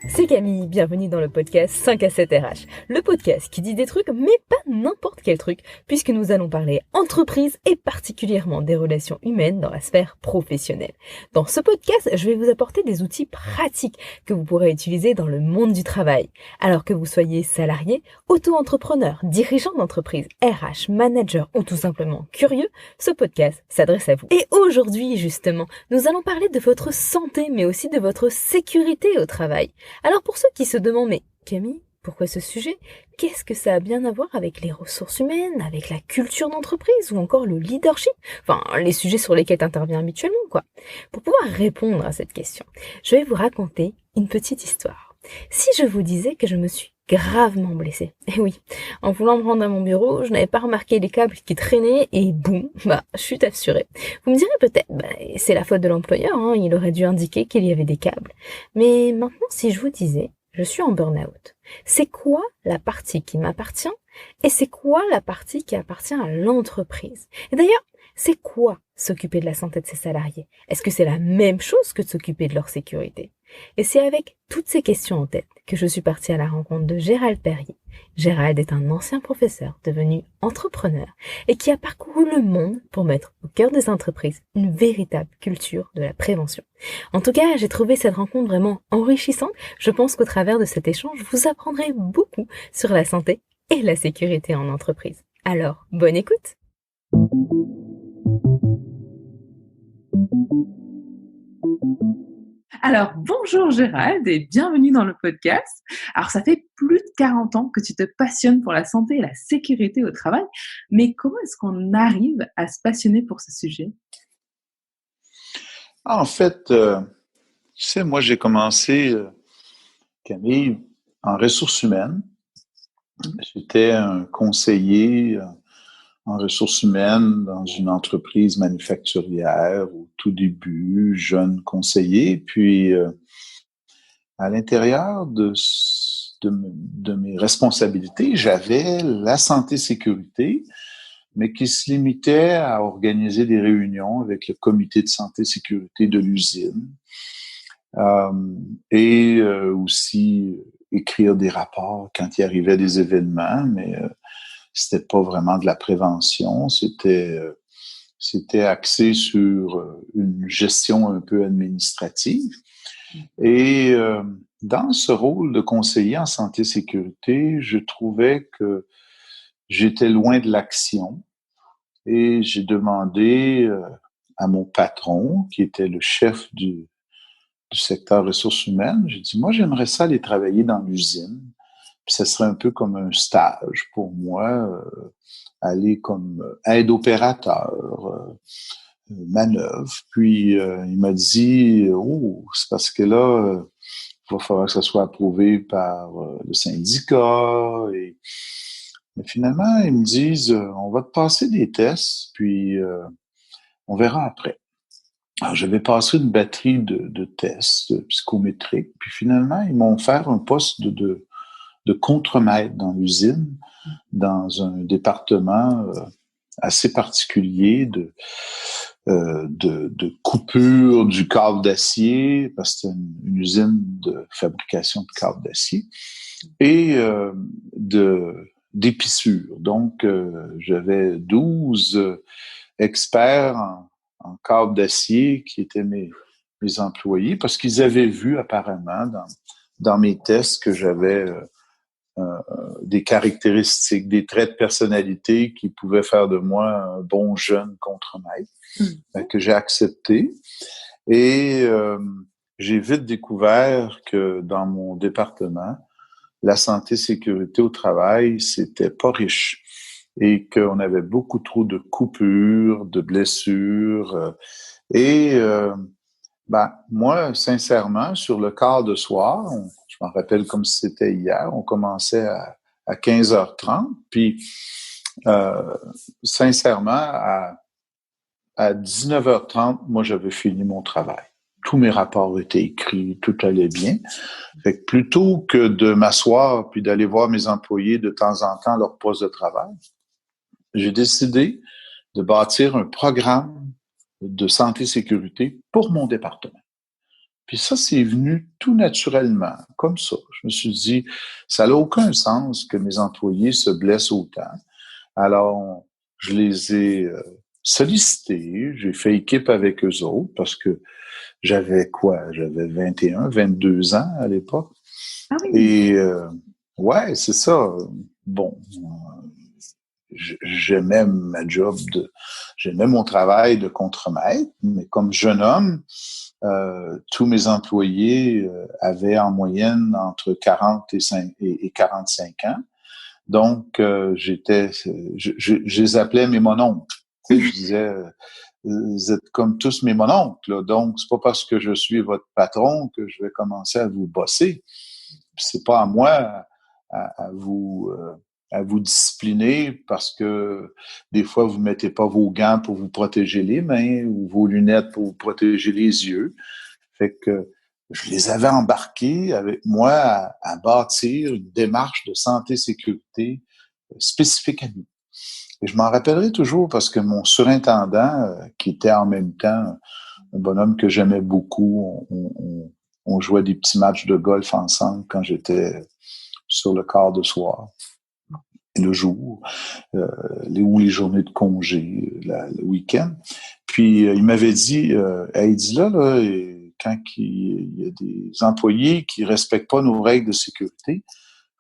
C'est Camille, bienvenue dans le podcast 5 à 7 RH, le podcast qui dit des trucs mais pas n'importe quel truc, puisque nous allons parler entreprise et particulièrement des relations humaines dans la sphère professionnelle. Dans ce podcast, je vais vous apporter des outils pratiques que vous pourrez utiliser dans le monde du travail. Alors que vous soyez salarié, auto-entrepreneur, dirigeant d'entreprise, RH, manager ou tout simplement curieux, ce podcast s'adresse à vous. Et aujourd'hui justement, nous allons parler de votre santé mais aussi de votre sécurité au travail. Alors pour ceux qui se demandent, mais Camille, pourquoi ce sujet? Qu'est-ce que ça a bien à voir avec les ressources humaines, avec la culture d'entreprise ou encore le leadership? Enfin, les sujets sur lesquels tu interviens habituellement, quoi. Pour pouvoir répondre à cette question, je vais vous raconter une petite histoire. Si je vous disais que je me suis gravement blessée, et oui, en voulant me rendre à mon bureau, je n'avais pas remarqué les câbles qui traînaient et boum, chute assurée. Vous me direz peut-être, c'est la faute de l'employeur, hein, il aurait dû indiquer qu'il y avait des câbles. Mais maintenant, si je vous disais, je suis en burn-out, c'est quoi la partie qui m'appartient et c'est quoi la partie qui appartient à l'entreprise? Et d'ailleurs, c'est quoi s'occuper de la santé de ses salariés? Est-ce que c'est la même chose que de s'occuper de leur sécurité? Et c'est avec toutes ces questions en tête que je suis partie à la rencontre de Gérald Perrier. Gérald est un ancien professeur devenu entrepreneur et qui a parcouru le monde pour mettre au cœur des entreprises une véritable culture de la prévention. En tout cas, j'ai trouvé cette rencontre vraiment enrichissante. Je pense qu'au travers de cet échange, vous apprendrez beaucoup sur la santé et la sécurité en entreprise. Alors, bonne écoute! Alors, bonjour Gérald et bienvenue dans le podcast. Alors, ça fait plus de 40 ans que tu te passionnes pour la santé et la sécurité au travail, mais comment est-ce qu'on arrive à se passionner pour ce sujet? En fait, tu sais, moi, j'ai commencé, Camille, en ressources humaines. J'étais un conseiller en ressources humaines dans une entreprise manufacturière au tout début, jeune conseiller. Puis, à l'intérieur de mes responsabilités, j'avais la santé-sécurité, mais qui se limitait à organiser des réunions avec le comité de santé-sécurité de l'usine. Et aussi écrire des rapports quand il arrivait des événements, mais c'était pas vraiment de la prévention, c'était axé sur une gestion un peu administrative. Et dans ce rôle de conseiller en santé-sécurité, je trouvais que j'étais loin de l'action et j'ai demandé à mon patron, qui était le chef du secteur ressources humaines, j'ai dit, moi, j'aimerais ça aller travailler dans l'usine. Puis ça serait un peu comme un stage pour moi, aller comme aide opérateur, manœuvre. Puis il m'a dit, oh, c'est parce que là, il va falloir que ça soit approuvé par le syndicat. Mais finalement, ils me disent, on va te passer des tests, puis on verra après. Alors, j'avais passé une batterie de tests psychométriques, puis finalement, ils m'ont offert un poste de contremaître dans l'usine, dans un département assez particulier de coupure du câble d'acier, parce que c'était une usine de fabrication de câbles d'acier, et d'épissure. Donc, j'avais 12 experts en câble d'acier qui étaient mes employés, parce qu'ils avaient vu apparemment dans mes tests que j'avais des caractéristiques, des traits de personnalité qui pouvaient faire de moi un bon jeune contremaître, que j'ai accepté. Et j'ai vite découvert que dans mon département, la santé-sécurité au travail, c'était pas riche et qu'on avait beaucoup trop de coupures, de blessures. Moi, sincèrement, sur le quart de soir, je m'en rappelle comme si c'était hier, on commençait à 15h30, puis sincèrement, à 19h30, moi, j'avais fini mon travail. Tous mes rapports étaient écrits, tout allait bien. Fait que plutôt que de m'asseoir puis d'aller voir mes employés de temps en temps à leur poste de travail, j'ai décidé de bâtir un programme de santé-sécurité pour mon département. Puis ça, c'est venu tout naturellement, comme ça. Je me suis dit, ça n'a aucun sens que mes employés se blessent autant. Alors, je les ai sollicités, j'ai fait équipe avec eux autres parce que j'avais quoi? J'avais 21, 22 ans à l'époque. Ah oui. Et ouais, c'est ça. Bon, j'aimais ma job j'aimais mon travail de contremaître, mais comme jeune homme, tous mes employés avaient en moyenne entre 40 et 45 ans. Donc, je les appelais mes mononcles. Tu sais, je disais, vous êtes comme tous mes mononcles, là. Donc, c'est pas parce que je suis votre patron que je vais commencer à vous bosser. C'est pas à moi à vous discipliner parce que des fois, vous mettez pas vos gants pour vous protéger les mains ou vos lunettes pour vous protéger les yeux. Fait que je les avais embarqués avec moi à bâtir une démarche de santé-sécurité spécifique à nous. Et je m'en rappellerai toujours parce que mon surintendant, qui était en même temps un bonhomme que j'aimais beaucoup, on jouait des petits matchs de golf ensemble quand j'étais sur le quart de soir, le jour, ou les journées de congé, le week-end. Puis il m'avait dit, il dit là, quand il y a des employés qui respectent pas nos règles de sécurité,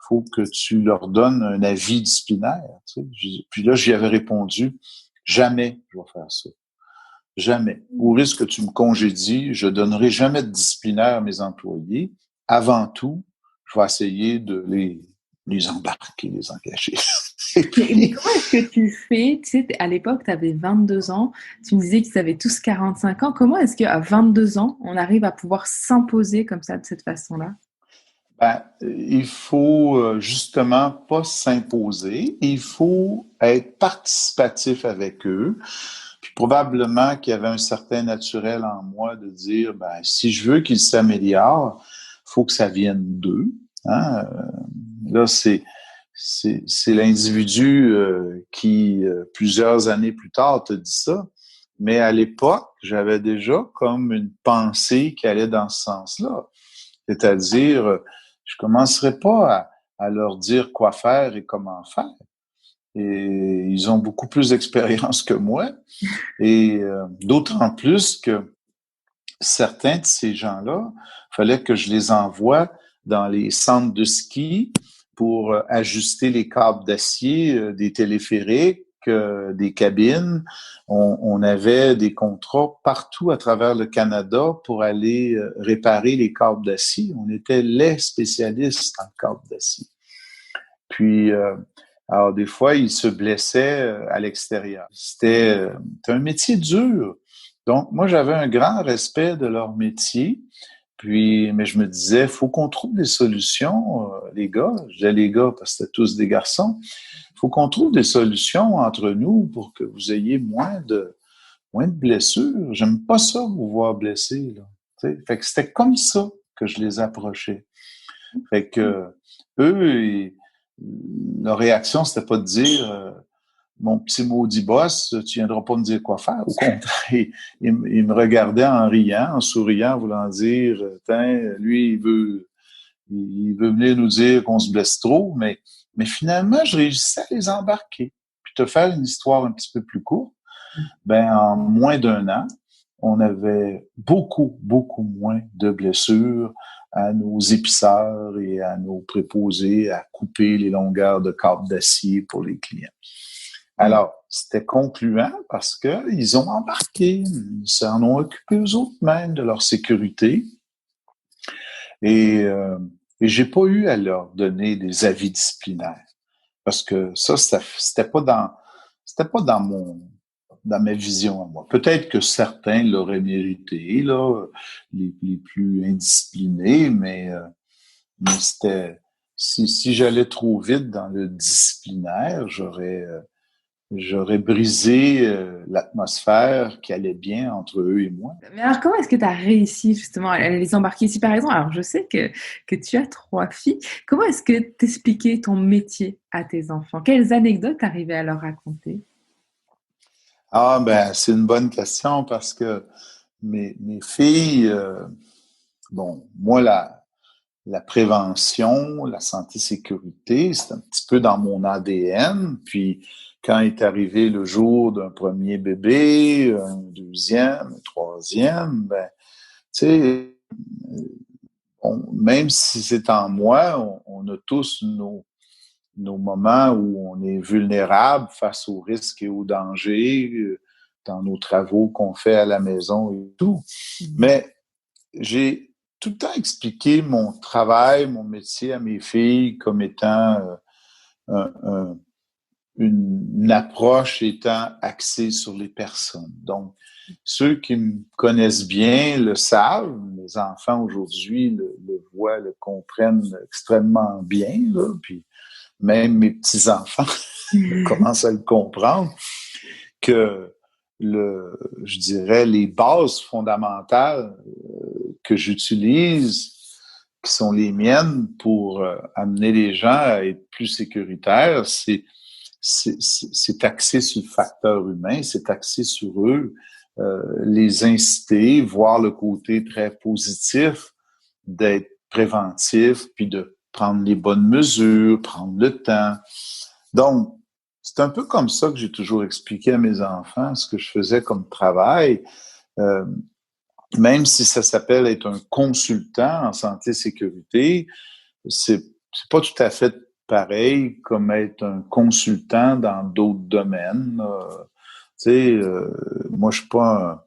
faut que tu leur donnes un avis disciplinaire. Tu sais. Puis là, j'y avais répondu, jamais je vais faire ça. Jamais. Au risque que tu me congédies, je donnerai jamais de disciplinaire à mes employés. Avant tout, je vais essayer de les embarquer, les engager. Mais comment est-ce que tu fais? Tu sais, à l'époque, tu avais 22 ans. Tu me disais qu'ils avaient tous 45 ans. Comment est-ce qu'à 22 ans, on arrive à pouvoir s'imposer comme ça, de cette façon-là? Ben, il faut justement pas s'imposer. Il faut être participatif avec eux. Puis probablement qu'il y avait un certain naturel en moi de dire, ben, si je veux qu'ils s'améliorent, faut que ça vienne d'eux. Hein? Là, c'est l'individu qui, plusieurs années plus tard, te dit ça. Mais à l'époque, j'avais déjà comme une pensée qui allait dans ce sens-là. C'est-à-dire, je commencerai pas à leur dire quoi faire et comment faire. Et ils ont beaucoup plus d'expérience que moi. Et d'autant plus que certains de ces gens-là, il fallait que je les envoie dans les centres de ski pour ajuster les câbles d'acier des téléphériques, des cabines. On avait des contrats partout à travers le Canada pour aller réparer les câbles d'acier. On était les spécialistes en câbles d'acier. Puis, alors des fois, ils se blessaient à l'extérieur. C'était un métier dur. Donc, moi, j'avais un grand respect de leur métier. Puis, mais je me disais, faut qu'on trouve des solutions, les gars. Je disais les gars parce que c'était tous des garçons. Faut qu'on trouve des solutions entre nous pour que vous ayez moins de blessures. J'aime pas ça vous voir blessés, là. T'sais? Fait que c'était comme ça que je les approchais. Fait que eux, leur réaction, c'était pas de dire mon petit maudit boss, tu viendras pas me dire quoi faire. Au contraire, il me regardait en riant, en souriant, voulant dire, lui, il veut venir nous dire qu'on se blesse trop, mais finalement, je réussissais à les embarquer. Puis te faire une histoire un petit peu plus courte, ben, en moins d'un an, on avait beaucoup, beaucoup moins de blessures à nos épiceurs et à nos préposés à couper les longueurs de câbles d'acier pour les clients. Alors, c'était concluant parce que ils ont embarqué, ils s'en ont occupé eux autres mêmes de leur sécurité et j'ai pas eu à leur donner des avis disciplinaires parce que ça, c'était pas dans ma vision à moi. Peut-être que certains l'auraient mérité, là, les plus indisciplinés, mais c'était si j'allais trop vite dans le disciplinaire, j'aurais brisé l'atmosphère qui allait bien entre eux et moi. Mais alors, comment est-ce que tu as réussi justement à les embarquer ici, par exemple? Alors, je sais que tu as 3 filles. Comment est-ce que tu expliquais ton métier à tes enfants? Quelles anecdotes t'arrivais à leur raconter? Ah ben, c'est une bonne question parce que mes filles, Bon, moi, la prévention, la santé-sécurité, c'est un petit peu dans mon ADN. Puis, quand est arrivé le jour d'un premier bébé, un deuxième, un troisième, ben, tu sais, même si c'est en moi, on a tous nos moments où on est vulnérable face aux risques et aux dangers dans nos travaux qu'on fait à la maison et tout. Mais j'ai tout le temps expliqué mon travail, mon métier à mes filles comme étant un, un, une approche étant axée sur les personnes. Donc, ceux qui me connaissent bien le savent. Les enfants aujourd'hui le voient, le comprennent extrêmement bien. Là, puis même mes petits-enfants commencent à le comprendre, que je dirais, les bases fondamentales que j'utilise, qui sont les miennes pour amener les gens à être plus sécuritaires, c'est axé sur le facteur humain, c'est axé sur eux, les inciter, voir le côté très positif, d'être préventif, puis de prendre les bonnes mesures, prendre le temps. Donc, c'est un peu comme ça que j'ai toujours expliqué à mes enfants ce que je faisais comme travail. Euh, Même si ça s'appelle être un consultant en santé-sécurité, c'est pas tout à fait pareil comme être un consultant dans d'autres domaines. Moi, je suis pas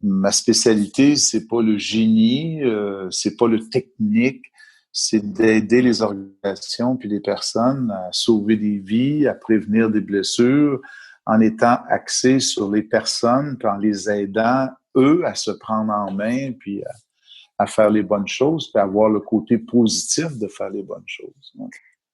ma spécialité, c'est pas le génie, c'est pas le technique, c'est d'aider les organisations puis les personnes à sauver des vies, à prévenir des blessures, en étant axé sur les personnes, puis en les aidant eux à se prendre en main, puis à faire les bonnes choses, puis à avoir le côté positif de faire les bonnes choses.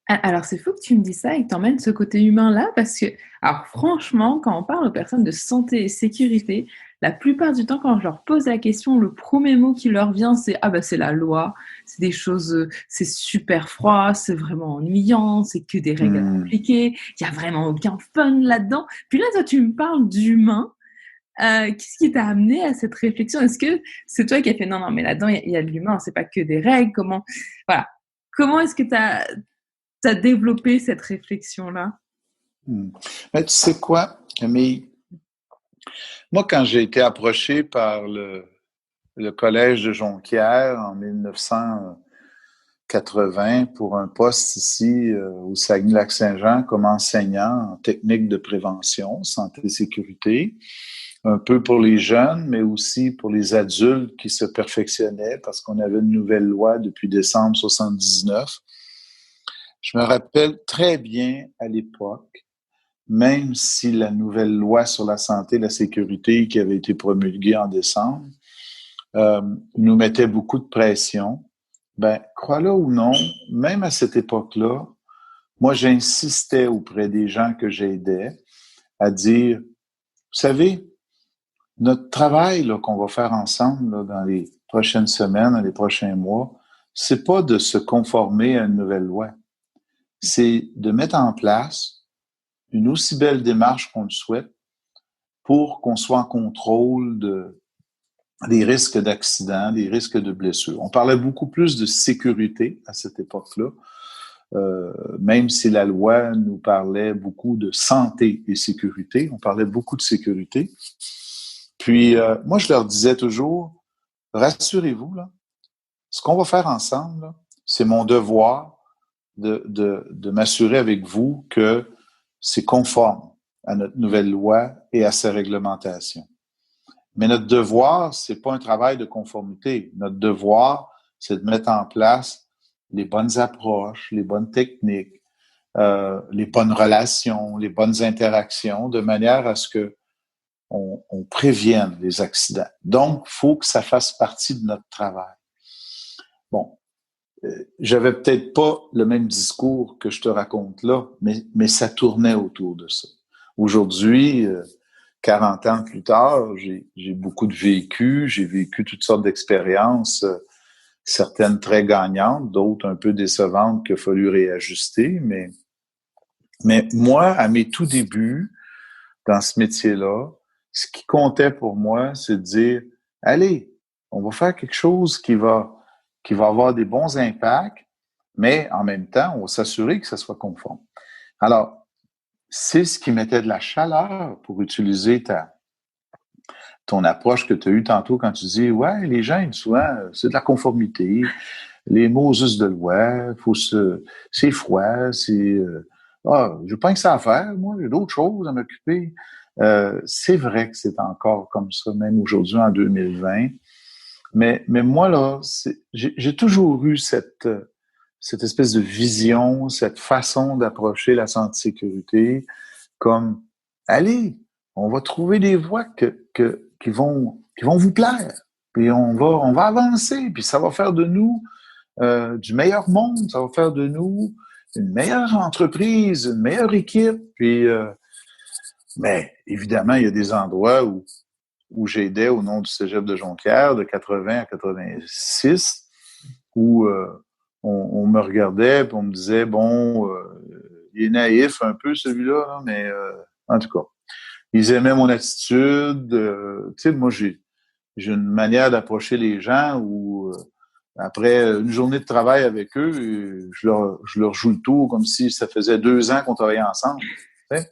Alors, c'est fou que tu me dis ça et que tu emmènes ce côté humain-là parce que, alors franchement, quand on parle aux personnes de santé et sécurité, la plupart du temps, quand je leur pose la question, le premier mot qui leur vient, c'est « Ah bah c'est la loi, c'est des choses, c'est super froid, c'est vraiment ennuyant, c'est que des règles à appliquer, il y a vraiment aucun fun là-dedans. » Puis là, toi, tu me parles d'humain. Qu'est-ce qui t'a amené à cette réflexion? Est-ce que c'est toi qui as fait non, non, mais là-dedans, il y a de l'humain, c'est pas que des règles. Voilà. Comment est-ce que tu as développé cette réflexion-là? Mais tu sais quoi, Camille? Moi, quand j'ai été approché par le collège de Jonquière en 1980 pour un poste ici au Saguenay-Lac-Saint-Jean comme enseignant en technique de prévention, santé et sécurité, un peu pour les jeunes, mais aussi pour les adultes qui se perfectionnaient parce qu'on avait une nouvelle loi depuis décembre 79. Je me rappelle très bien à l'époque, même si la nouvelle loi sur la santé et la sécurité qui avait été promulguée en décembre nous mettait beaucoup de pression, ben, crois-le ou non, même à cette époque-là, moi, j'insistais auprès des gens que j'aidais à dire, vous savez, notre travail là, qu'on va faire ensemble là, dans les prochaines semaines, dans les prochains mois, c'est pas de se conformer à une nouvelle loi. C'est de mettre en place une aussi belle démarche qu'on le souhaite pour qu'on soit en contrôle des risques d'accidents, des risques de blessures. On parlait beaucoup plus de sécurité à cette époque-là, même si la loi nous parlait beaucoup de santé et sécurité, on parlait beaucoup de sécurité. Puis, moi, je leur disais toujours, rassurez-vous, là, ce qu'on va faire ensemble, là, c'est mon devoir de m'assurer avec vous que c'est conforme à notre nouvelle loi et à sa réglementation. Mais notre devoir, c'est pas un travail de conformité. Notre devoir, c'est de mettre en place les bonnes approches, les bonnes techniques, les bonnes relations, les bonnes interactions, de manière à ce que on prévienne les accidents. Donc, il faut que ça fasse partie de notre travail. Bon, j'avais peut-être pas le même discours que je te raconte là, mais ça tournait autour de ça. Aujourd'hui, 40 ans plus tard, j'ai beaucoup de vécu, j'ai vécu toutes sortes d'expériences, certaines très gagnantes, d'autres un peu décevantes qu'il a fallu réajuster, mais moi, à mes tout débuts dans ce métier-là, ce qui comptait pour moi, c'est de dire, allez, on va faire quelque chose qui va qui va avoir des bons impacts, mais en même temps, on va s'assurer que ça soit conforme. Alors, c'est ce qui mettait de la chaleur pour utiliser ton approche que tu as eue tantôt quand tu dis, ouais, les gens, souvent, c'est de la conformité, les Moses de loi, c'est froid, j'ai pas que ça à faire, moi, j'ai d'autres choses à m'occuper. C'est vrai que c'est encore comme ça, même aujourd'hui, en 2020. Mais moi, là, j'ai toujours eu cette espèce de vision, cette façon d'approcher la santé-sécurité comme, allez, on va trouver des voies qui vont vous plaire. Puis on va avancer, puis ça va faire de nous du meilleur monde, ça va faire de nous une meilleure entreprise, une meilleure équipe. Puis, mais évidemment, il y a des endroits où j'aidais au nom du Cégep de Jonquière de 80 à 86, où on me regardait et on me disait, bon, il est naïf un peu celui-là, hein, mais en tout cas, ils aimaient mon attitude. Tu sais, moi, j'ai une manière d'approcher les gens où après une journée de travail avec eux, je leur joue le tour comme si ça faisait 2 ans qu'on travaillait ensemble. Tu sais?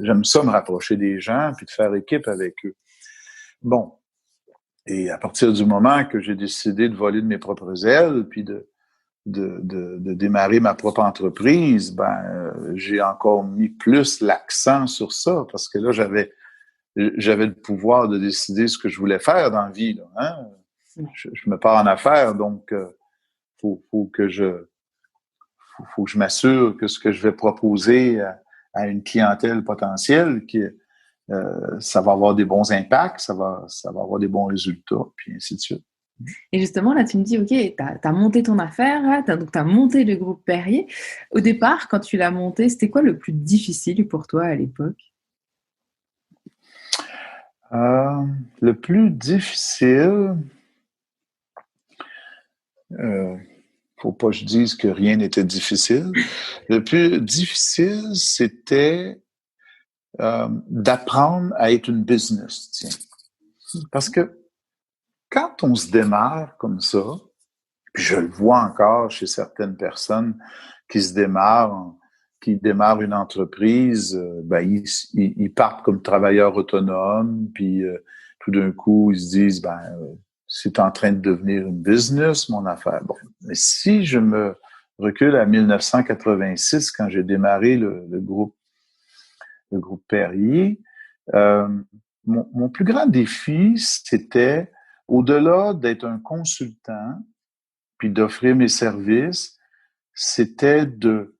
J'aime ça me rapprocher des gens puis de faire équipe avec eux. Bon. Et à partir du moment que j'ai décidé de voler de mes propres ailes puis de démarrer ma propre entreprise, j'ai encore mis plus l'accent sur ça parce que là, j'avais le pouvoir de décider ce que je voulais faire dans la vie. Là, hein? Je me pars en affaires, donc faut que je m'assure que ce que je vais proposer à une clientèle potentielle, ça va avoir des bons impacts, ça va avoir des bons résultats, puis ainsi de suite. Et justement, là, tu me dis, OK, tu as monté ton affaire, donc tu as monté le groupe Perrier. Au départ, quand tu l'as monté, c'était quoi le plus difficile pour toi à l'époque? Le plus difficile, faut pas que je dise que rien n'était difficile. Le plus difficile, c'était d'apprendre à être une business, tiens. Parce que quand on se démarre comme ça, puis je le vois encore chez certaines personnes qui démarrent une entreprise, ils partent comme travailleurs autonomes, puis tout d'un coup, ils se disent, c'est en train de devenir une business, mon affaire. Bon, mais si je me recule à 1986, quand j'ai démarré le groupe Perrier, mon plus grand défi, c'était, au-delà d'être un consultant, puis d'offrir mes services, c'était de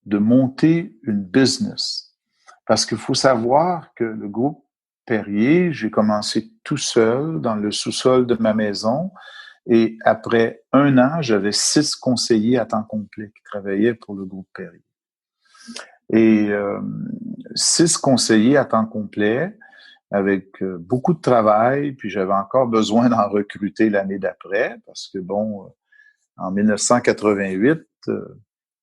monter une business. Parce qu'il faut savoir que le groupe Perrier, j'ai commencé tout seul dans le sous-sol de ma maison et après 1 an, j'avais 6 conseillers à temps complet qui travaillaient pour le groupe Perrier. Et 6 conseillers à temps complet avec beaucoup de travail, puis j'avais encore besoin d'en recruter l'année d'après parce que, en 1988,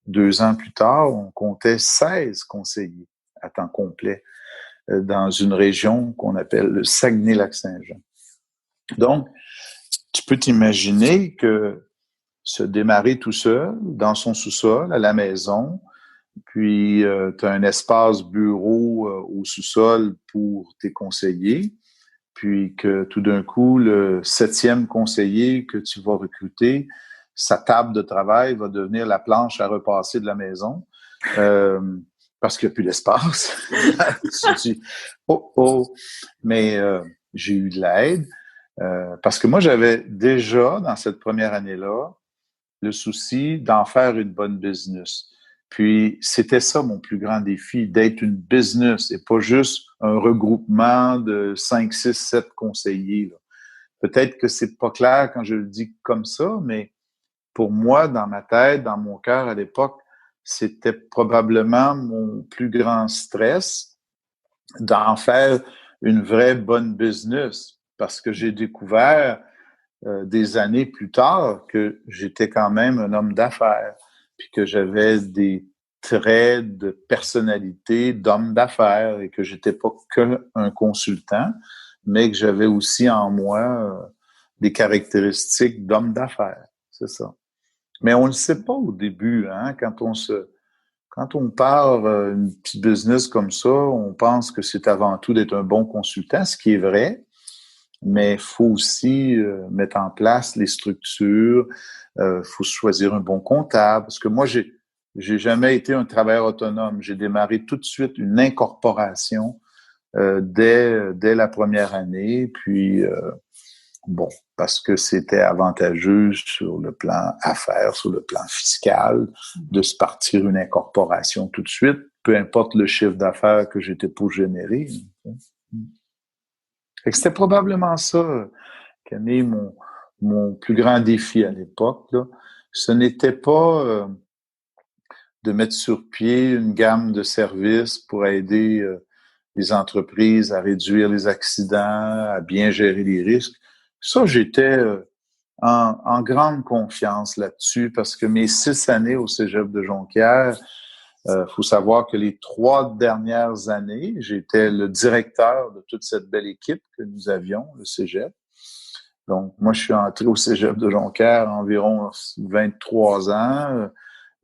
2 ans plus tard, on comptait 16 conseillers à temps complet dans une région qu'on appelle le Saguenay-Lac-Saint-Jean. Donc, tu peux t'imaginer que se démarrer tout seul, dans son sous-sol, à la maison, puis tu as un espace bureau au sous-sol pour tes conseillers, puis que tout d'un coup, le 7e conseiller que tu vas recruter, sa table de travail va devenir la planche à repasser de la maison parce qu'il n'y a plus d'espace. Tu dis, oh. Mais j'ai eu de l'aide parce que moi, j'avais déjà, dans cette première année-là, le souci d'en faire une bonne business. Puis, c'était ça mon plus grand défi, d'être une business et pas juste un regroupement de 5, 6, 7 conseillers. Là. Peut-être que c'est pas clair quand je le dis comme ça, mais pour moi, dans ma tête, dans mon cœur à l'époque, c'était probablement mon plus grand stress d'en faire une vraie bonne business parce que j'ai découvert des années plus tard que j'étais quand même un homme d'affaires puis que j'avais des traits de personnalité d'homme d'affaires et que j'étais pas qu'un consultant, mais que j'avais aussi en moi des caractéristiques d'homme d'affaires. c'est ça. Mais on ne le sait pas au début, hein, quand on part une petite business comme ça, on pense que c'est avant tout d'être un bon consultant, ce qui est vrai, mais il faut aussi mettre en place les structures, faut choisir un bon comptable, parce que moi, j'ai jamais été un travailleur autonome. J'ai démarré tout de suite une incorporation dès la première année, puis bon, parce que c'était avantageux sur le plan affaires, sur le plan fiscal, de se partir une incorporation tout de suite, peu importe le chiffre d'affaires que j'étais pour générer. Fait que c'était probablement ça, Camille, mon plus grand défi à l'époque, là. Ce n'était pas de mettre sur pied une gamme de services pour aider les entreprises à réduire les accidents, à bien gérer les risques. Ça, j'étais en grande confiance là-dessus parce que mes 6 années au Cégep de Jonquière, faut savoir que les 3 dernières années, j'étais le directeur de toute cette belle équipe que nous avions, le Cégep. Donc, moi, je suis entré au Cégep de Jonquière à environ 23 ans.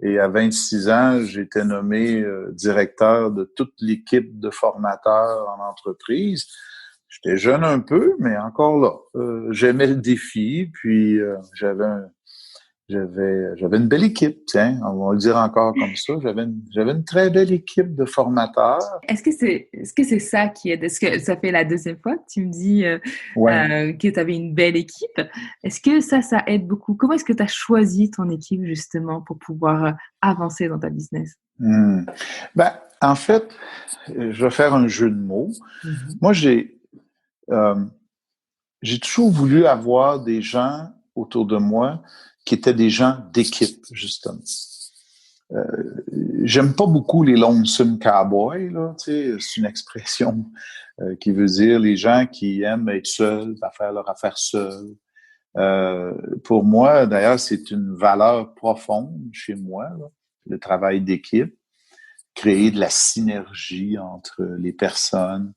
Et à 26 ans, j'ai été nommé directeur de toute l'équipe de formateurs en entreprise. J'étais jeune un peu, mais encore là, j'aimais le défi, puis j'avais une belle équipe, tiens, on va le dire encore comme ça. J'avais une très belle équipe de formateurs. Est-ce que c'est ça qui aide? Est-ce que ça fait la deuxième fois que tu me dis Ouais. que tu avais une belle équipe? Est-ce que ça aide beaucoup? Comment est-ce que tu as choisi ton équipe justement pour pouvoir avancer dans ta business? Ben, en fait, je vais faire un jeu de mots. Moi, euh, j'ai toujours voulu avoir des gens autour de moi qui étaient des gens d'équipe, justement. J'aime pas beaucoup les lonesome cowboys, là, tu sais, c'est une expression qui veut dire les gens qui aiment être seuls, faire leur affaire seuls. Pour moi, d'ailleurs, c'est une valeur profonde chez moi, là, le travail d'équipe, créer de la synergie entre les personnes,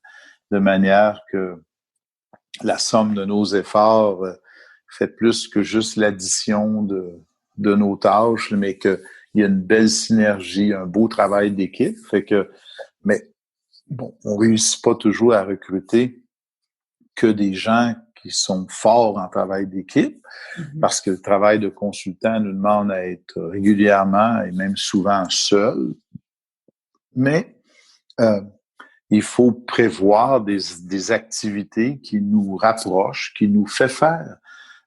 de manière que la somme de nos efforts fait plus que juste l'addition de nos tâches, mais qu'il y a une belle synergie, un beau travail d'équipe. Fait que, mais bon, on réussit pas toujours à recruter que des gens qui sont forts en travail d'équipe, parce que le travail de consultant nous demande à être régulièrement et même souvent seul. Mais il faut prévoir des activités qui nous rapprochent, qui nous fait faire,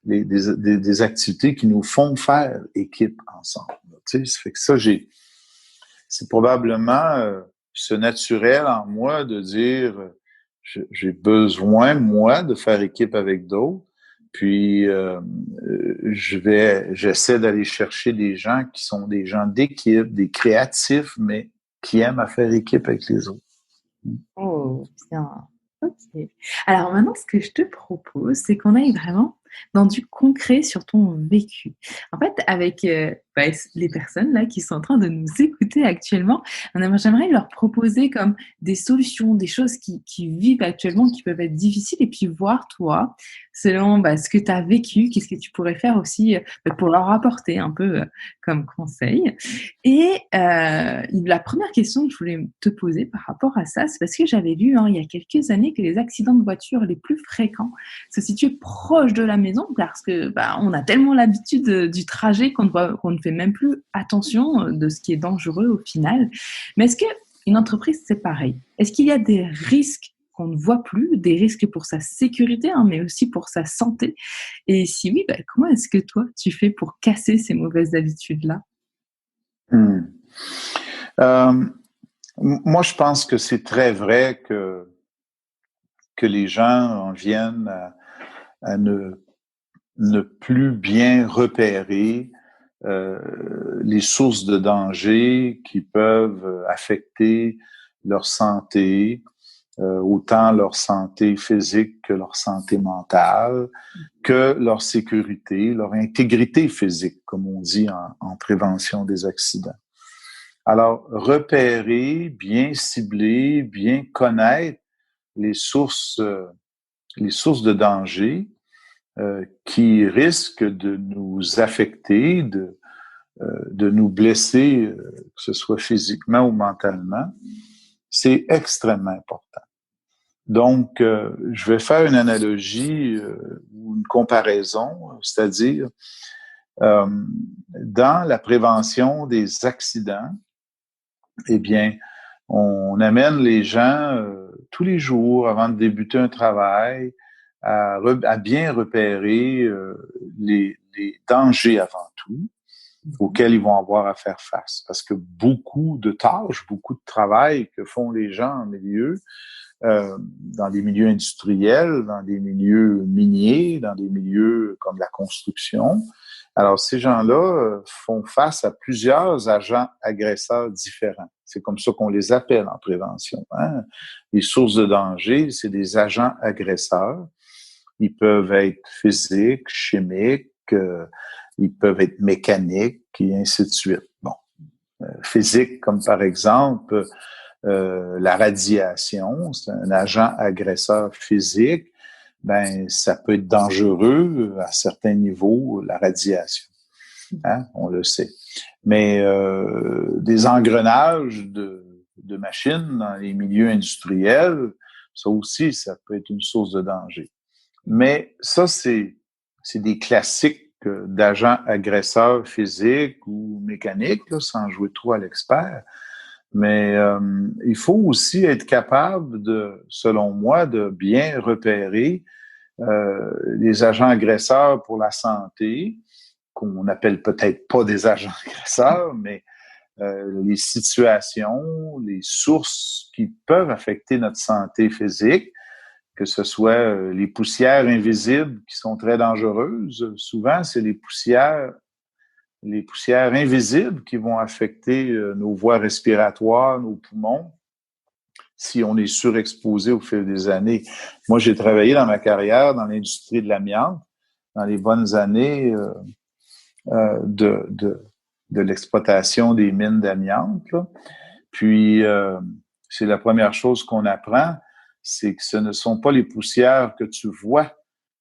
des activités qui nous font faire équipe ensemble. Tu sais, ça fait que ça, c'est probablement ce naturel en moi de dire, j'ai besoin, moi, de faire équipe avec d'autres. Puis, j'essaie d'aller chercher des gens qui sont des gens d'équipe, des créatifs, mais qui aiment à faire équipe avec les autres. Oh, bien. Ok. Alors maintenant, ce que je te propose, c'est qu'on aille vraiment dans du concret sur ton vécu. En fait, avec les personnes là qui sont en train de nous écouter actuellement, j'aimerais leur proposer comme des solutions, des choses qui vivent actuellement, qui peuvent être difficiles, et puis voir toi, selon ce que tu as vécu, qu'est-ce que tu pourrais faire aussi pour leur apporter un peu comme conseil. Et la première question que je voulais te poser par rapport à ça, c'est parce que j'avais lu il y a quelques années que les accidents de voiture les plus fréquents se situaient proche de la maison, parce que on a tellement l'habitude du trajet qu'on ne fait même plus attention de ce qui est dangereux au final. Mais est-ce qu'une entreprise, c'est pareil? Est-ce qu'il y a des risques qu'on ne voit plus, des risques pour sa sécurité, mais aussi pour sa santé? Et si oui, comment est-ce que toi, tu fais pour casser ces mauvaises habitudes-là? Moi, je pense que c'est très vrai que les gens en viennent à ne plus bien repérer les sources de danger qui peuvent affecter leur santé, autant leur santé physique que leur santé mentale, que leur sécurité, leur intégrité physique, comme on dit en prévention des accidents. Alors, repérer, bien cibler, bien connaître les sources de danger, qui risquent de nous affecter, de nous blesser, que ce soit physiquement ou mentalement, c'est extrêmement important. Donc, je vais faire une analogie ou une comparaison, c'est-à-dire dans la prévention des accidents, eh bien, on amène les gens tous les jours avant de débuter un travail à bien repérer les dangers avant tout auxquels ils vont avoir à faire face. Parce que beaucoup de tâches, beaucoup de travail que font les gens en milieu, dans des milieux industriels, dans des milieux miniers, dans des milieux comme la construction. Alors, ces gens-là font face à plusieurs agents agresseurs différents. C'est comme ça qu'on les appelle en prévention. Hein? Les sources de danger, c'est des agents agresseurs. Ils peuvent être physiques, chimiques, ils peuvent être mécaniques, et ainsi de suite. Bon, physique, comme par exemple la radiation, c'est un agent agresseur physique. Ben, ça peut être dangereux à certains niveaux, la radiation. Hein, on le sait. Mais des engrenages de machines dans les milieux industriels, ça aussi, ça peut être une source de danger. Mais ça, c'est des classiques d'agents agresseurs physiques ou mécaniques, là, sans jouer trop à l'expert. Mais il faut aussi être capable selon moi, de bien repérer les agents agresseurs pour la santé, qu'on n'appelle peut-être pas des agents agresseurs, mais les situations, les sources qui peuvent affecter notre santé physique, que ce soit les poussières invisibles qui sont très dangereuses. Souvent, c'est les poussières invisibles qui vont affecter nos voies respiratoires, nos poumons, si on est surexposé au fil des années. Moi, j'ai travaillé dans ma carrière dans l'industrie de l'amiante, dans les bonnes années de l'exploitation des mines d'amiante. Là. Puis, c'est la première chose qu'on apprend, c'est que ce ne sont pas les poussières que tu vois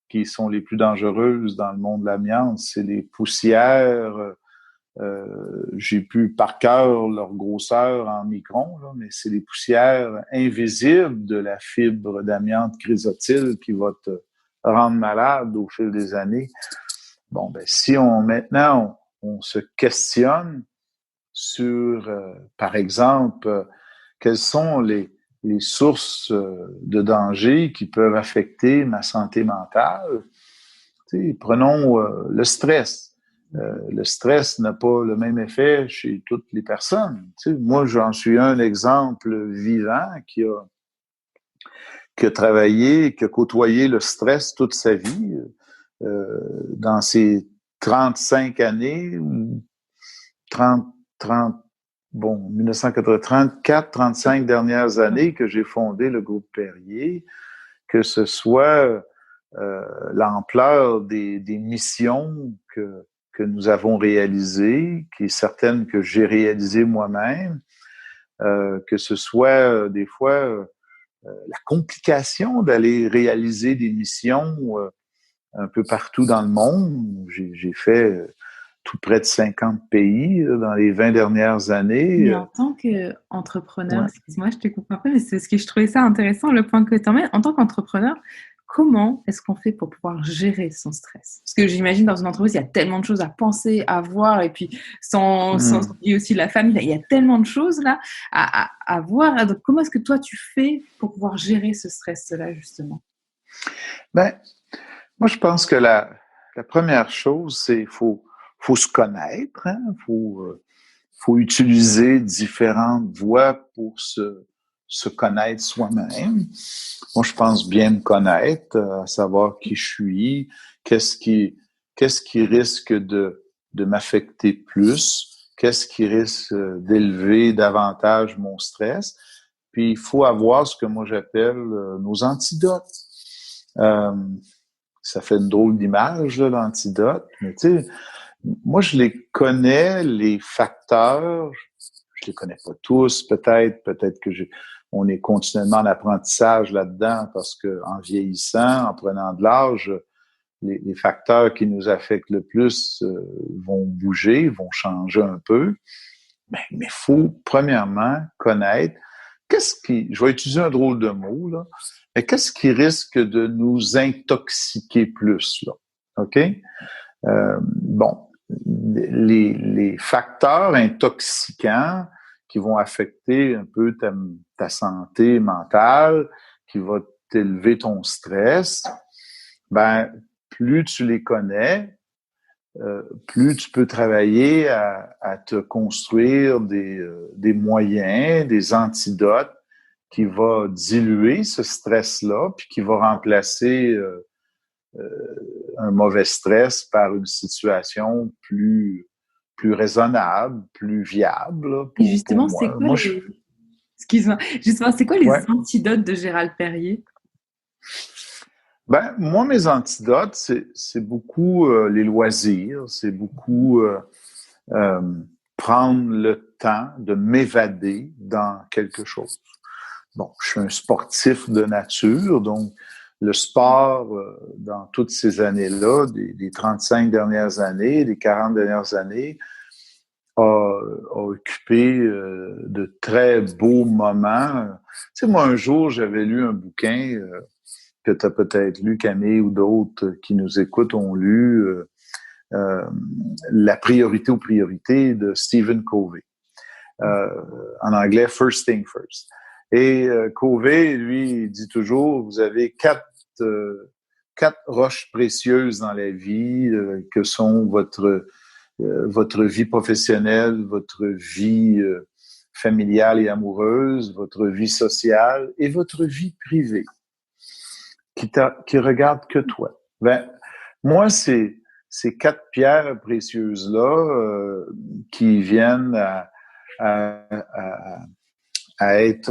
qui sont les plus dangereuses dans le monde de l'amiante, c'est les poussières, j'ai pu par cœur leur grosseur en microns, là, mais c'est les poussières invisibles de la fibre d'amiante chrysotile qui va te rendre malade au fil des années. Bon, ben si maintenant on se questionne sur, par exemple, quelles sont les sources de danger qui peuvent affecter ma santé mentale. Tu sais, prenons le stress. Le stress n'a pas le même effet chez toutes les personnes. Tu sais, moi, j'en suis un exemple vivant qui a travaillé, qui a côtoyé le stress toute sa vie. Dans ses 35 années, 1934, 35 dernières années que j'ai fondé le groupe Perrier, que ce soit l'ampleur des missions que nous avons réalisées, qui est certaine que j'ai réalisées moi-même, que ce soit des fois la complication d'aller réaliser des missions un peu partout dans le monde. J'ai fait tout près de 50 pays dans les 20 dernières années. Mais en tant qu'entrepreneur, excuse-moi, je te coupe un peu, mais c'est ce que je trouvais ça intéressant, le point que tu emmènes. En tant qu'entrepreneur, comment est-ce qu'on fait pour pouvoir gérer son stress? Parce que j'imagine dans une entreprise, il y a tellement de choses à penser, à voir, et puis sans oublier aussi la famille, il y a tellement de choses là à voir. Donc, comment est-ce que toi, tu fais pour pouvoir gérer ce stress-là, justement? Ben, moi, je pense que la première chose, c'est faut se connaître, hein? Faut utiliser différentes voies pour se connaître soi-même. Moi, je pense bien me connaître, à savoir qui je suis, qu'est-ce qui risque de m'affecter plus, qu'est-ce qui risque d'élever davantage mon stress. Puis, il faut avoir ce que moi j'appelle nos antidotes. Ça fait une drôle d'image, là, l'antidote, mais tu sais, moi, je les connais, les facteurs. Je les connais pas tous, peut-être que on est continuellement en apprentissage là-dedans parce que en vieillissant, en prenant de l'âge, les facteurs qui nous affectent le plus vont bouger, vont changer un peu. Mais il faut premièrement connaître je vais utiliser un drôle de mot, là, mais qu'est-ce qui risque de nous intoxiquer plus, là? OK? Bon, les facteurs intoxicants qui vont affecter un peu ta santé mentale, qui va t'élever ton stress, ben, plus tu les connais, plus tu peux travailler à te construire des moyens, des antidotes qui va diluer ce stress-là, puis qui va remplacer un mauvais stress par une situation plus raisonnable, plus viable là, Et justement, pour c'est moi. quoi Excuse-moi. Justement, c'est quoi les Ouais. antidotes de Gérald Perrier? Ben, moi, mes antidotes, c'est beaucoup les loisirs, c'est beaucoup prendre le temps de m'évader dans quelque chose. Bon, je suis un sportif de nature, donc le sport, dans toutes ces années-là, des 35 dernières années, des 40 dernières années, a occupé de très beaux moments. Tu sais, moi, un jour, j'avais lu un bouquin que tu as peut-être lu, Camille, ou d'autres qui nous écoutent ont lu, La priorité aux priorités de Stephen Covey. En anglais, First Thing First. Et Covey, lui, il dit toujours, vous avez quatre roches précieuses dans la vie que sont votre vie professionnelle, votre vie familiale et amoureuse, votre vie sociale et votre vie privée qui regarde que toi. Ben, moi, c'est ces quatre pierres précieuses-là qui viennent à être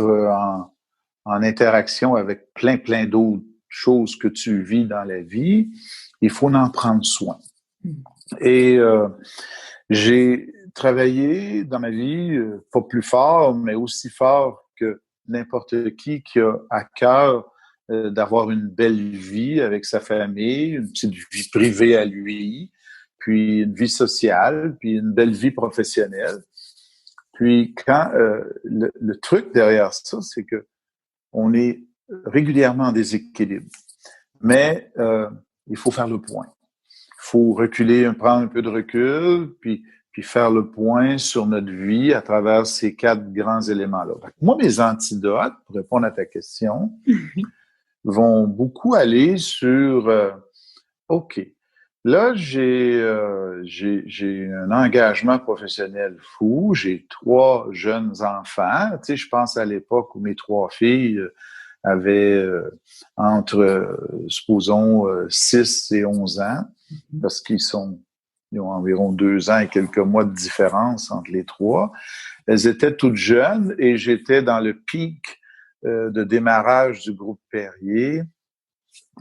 en interaction avec plein d'autres choses que tu vis dans la vie, il faut en prendre soin. Et j'ai travaillé dans ma vie, pas plus fort, mais aussi fort que n'importe qui a à cœur d'avoir une belle vie avec sa famille, une petite vie privée à lui, puis une vie sociale, puis une belle vie professionnelle. Puis quand le truc derrière ça, c'est que on est régulièrement en déséquilibre. Mais il faut faire le point. Il faut reculer, prendre un peu de recul, puis faire le point sur notre vie à travers ces quatre grands éléments-là. Moi, mes antidotes, pour répondre à ta question, vont beaucoup aller sur OK. Là, j'ai un engagement professionnel fou. J'ai 3 jeunes enfants. Tu sais, je pense à l'époque où mes 3 filles avaient entre, supposons, 6 et 11 ans, parce ils ont environ 2 ans et quelques mois de différence entre les 3. Elles étaient toutes jeunes et j'étais dans le pic de démarrage du groupe Perrier.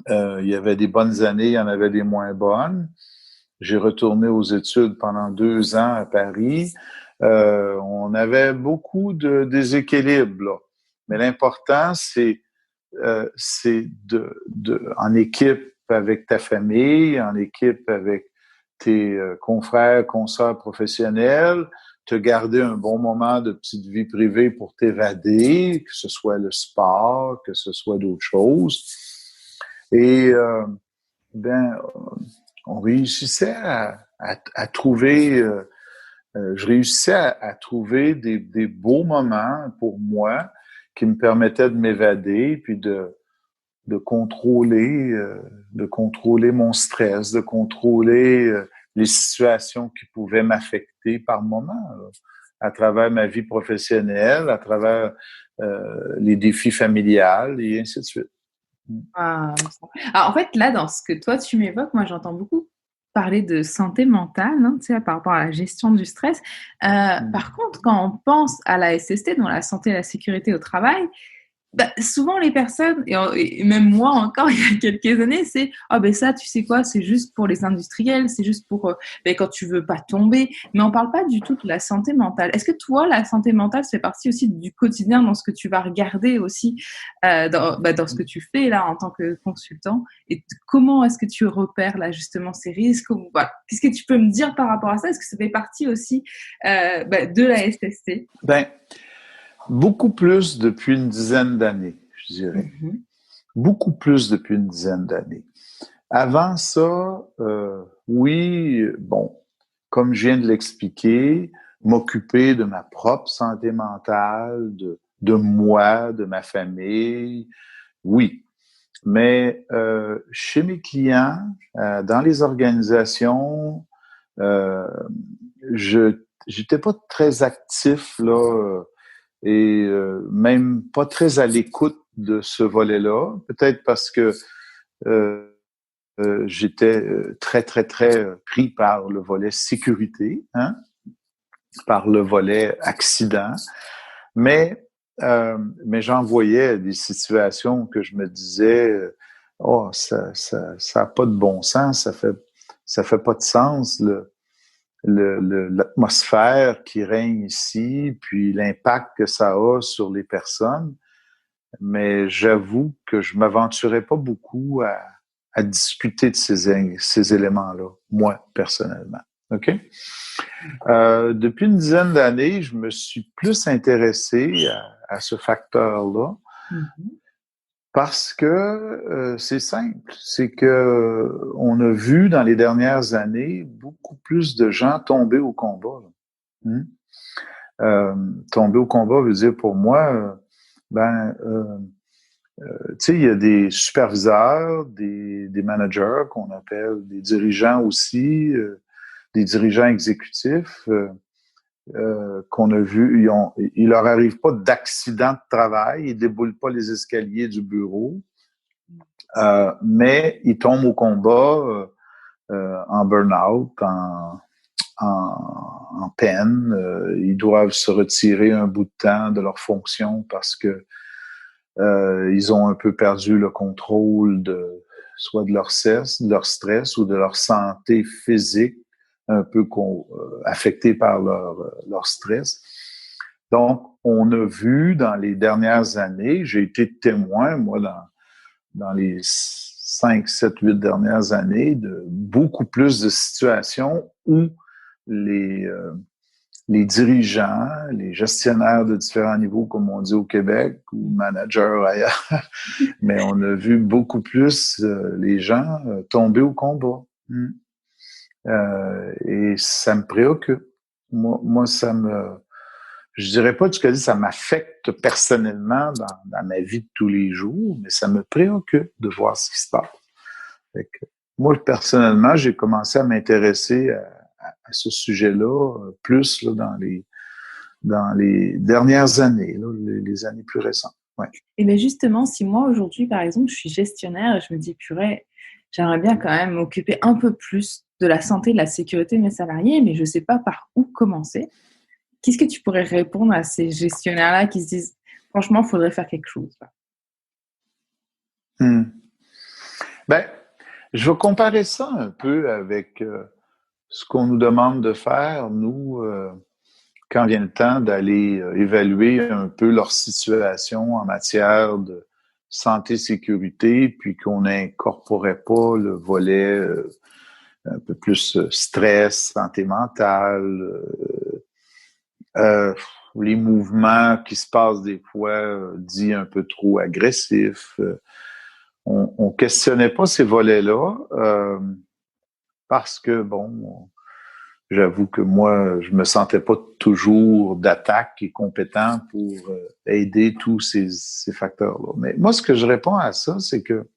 Il y avait des bonnes années, il y en avait des moins bonnes. J'ai retourné aux études pendant 2 ans à Paris. On avait beaucoup de déséquilibre, là. Mais l'important, c'est en équipe avec ta famille, en équipe avec tes confrères, consoeurs professionnels, te garder un bon moment de petite vie privée pour t'évader, que ce soit le sport, que ce soit d'autres choses. Et on réussissait à trouver, je réussissais à trouver des beaux moments pour moi qui me permettaient de m'évader, puis de contrôler mon stress, de contrôler les situations qui pouvaient m'affecter par moment, à travers ma vie professionnelle, à travers les défis familiales et ainsi de suite. Alors, en fait, là, dans ce que toi, tu m'évoques, moi, j'entends beaucoup parler de santé mentale, hein, tu sais, par rapport à la gestion du stress. Par contre, quand on pense à la SST, donc la santé et la sécurité au travail, Souvent les personnes, et même moi encore il y a quelques années, c'est ça, tu sais quoi, c'est juste pour les industriels, c'est juste pour quand tu veux pas tomber, mais on parle pas du tout de la santé mentale. Est-ce que toi, la santé mentale, c'est partie aussi du quotidien dans ce que tu vas regarder aussi dans ce que tu fais là en tant que consultant, et comment est-ce que tu repères là justement ces risques, voilà. Qu'est-ce que tu peux me dire par rapport à ça? Est-ce que ça fait partie aussi de la SST? Beaucoup plus depuis une dizaine d'années, je dirais. Mm-hmm. Beaucoup plus depuis une dizaine d'années. Avant ça, oui, bon, comme je viens de l'expliquer, m'occuper de ma propre santé mentale, de moi, de ma famille, oui. Mais chez mes clients, dans les organisations, je j'étais pas très actif là. Et même pas très à l'écoute de ce volet-là, peut-être parce que j'étais très, très, très pris par le volet sécurité, hein, par le volet accident, mais j'en voyais des situations que je me disais, oh, ça a pas de bon sens, ça fait pas de sens, l'atmosphère qui règne ici, puis l'impact que ça a sur les personnes. Mais j'avoue que je m'aventurais pas beaucoup à discuter de ces éléments-là, moi, personnellement. OK? Depuis une dizaine d'années, je me suis plus intéressé à ce facteur-là. Mm-hmm. Parce que c'est simple, c'est que on a vu dans les dernières années beaucoup plus de gens tomber au combat. Tomber au combat veut dire pour moi, tu sais, il y a des superviseurs, des managers qu'on appelle des dirigeants aussi, des dirigeants exécutifs qu'on a vus, il leur arrive pas d'accident de travail, ils déboulent pas les escaliers du bureau. Mais ils tombent au combat en burn-out, en peine. Ils doivent se retirer un bout de temps de leur fonction parce que ils ont un peu perdu le contrôle soit de leur stress ou de leur santé physique, un peu affectée par leur stress. Donc, on a vu dans les dernières années, j'ai été témoin, moi, dans les 5, 7, 8 dernières années, de beaucoup plus de situations où les dirigeants, les gestionnaires de différents niveaux, comme on dit au Québec, ou managers ailleurs, mais on a vu beaucoup plus les gens tomber au combat. Et ça me préoccupe. Moi, je dirais pas que ça m'affecte personnellement dans ma vie de tous les jours, mais ça me préoccupe de voir ce qui se passe. Fait que, moi, personnellement, j'ai commencé à m'intéresser à ce sujet-là plus là, dans les dernières années, là, les années plus récentes. Ouais. Et bien justement, si moi aujourd'hui, par exemple, je suis gestionnaire et je me dis, purée, j'aimerais bien quand même m'occuper un peu plus de la santé, de la sécurité de mes salariés, mais je ne sais pas par où commencer. Qu'est-ce que tu pourrais répondre à ces gestionnaires-là qui se disent, franchement, il faudrait faire quelque chose? Je vais comparer ça un peu avec ce qu'on nous demande de faire, nous, quand vient le temps d'aller évaluer un peu leur situation en matière de santé-sécurité, puis qu'on n'incorporait pas le volet un peu plus stress, santé mentale, les mouvements qui se passent des fois dits un peu trop agressifs. On questionnait pas ces volets-là parce que, bon, j'avoue que moi, je me sentais pas toujours d'attaque et compétent pour aider tous ces facteurs-là. Mais moi, ce que je réponds à ça, c'est que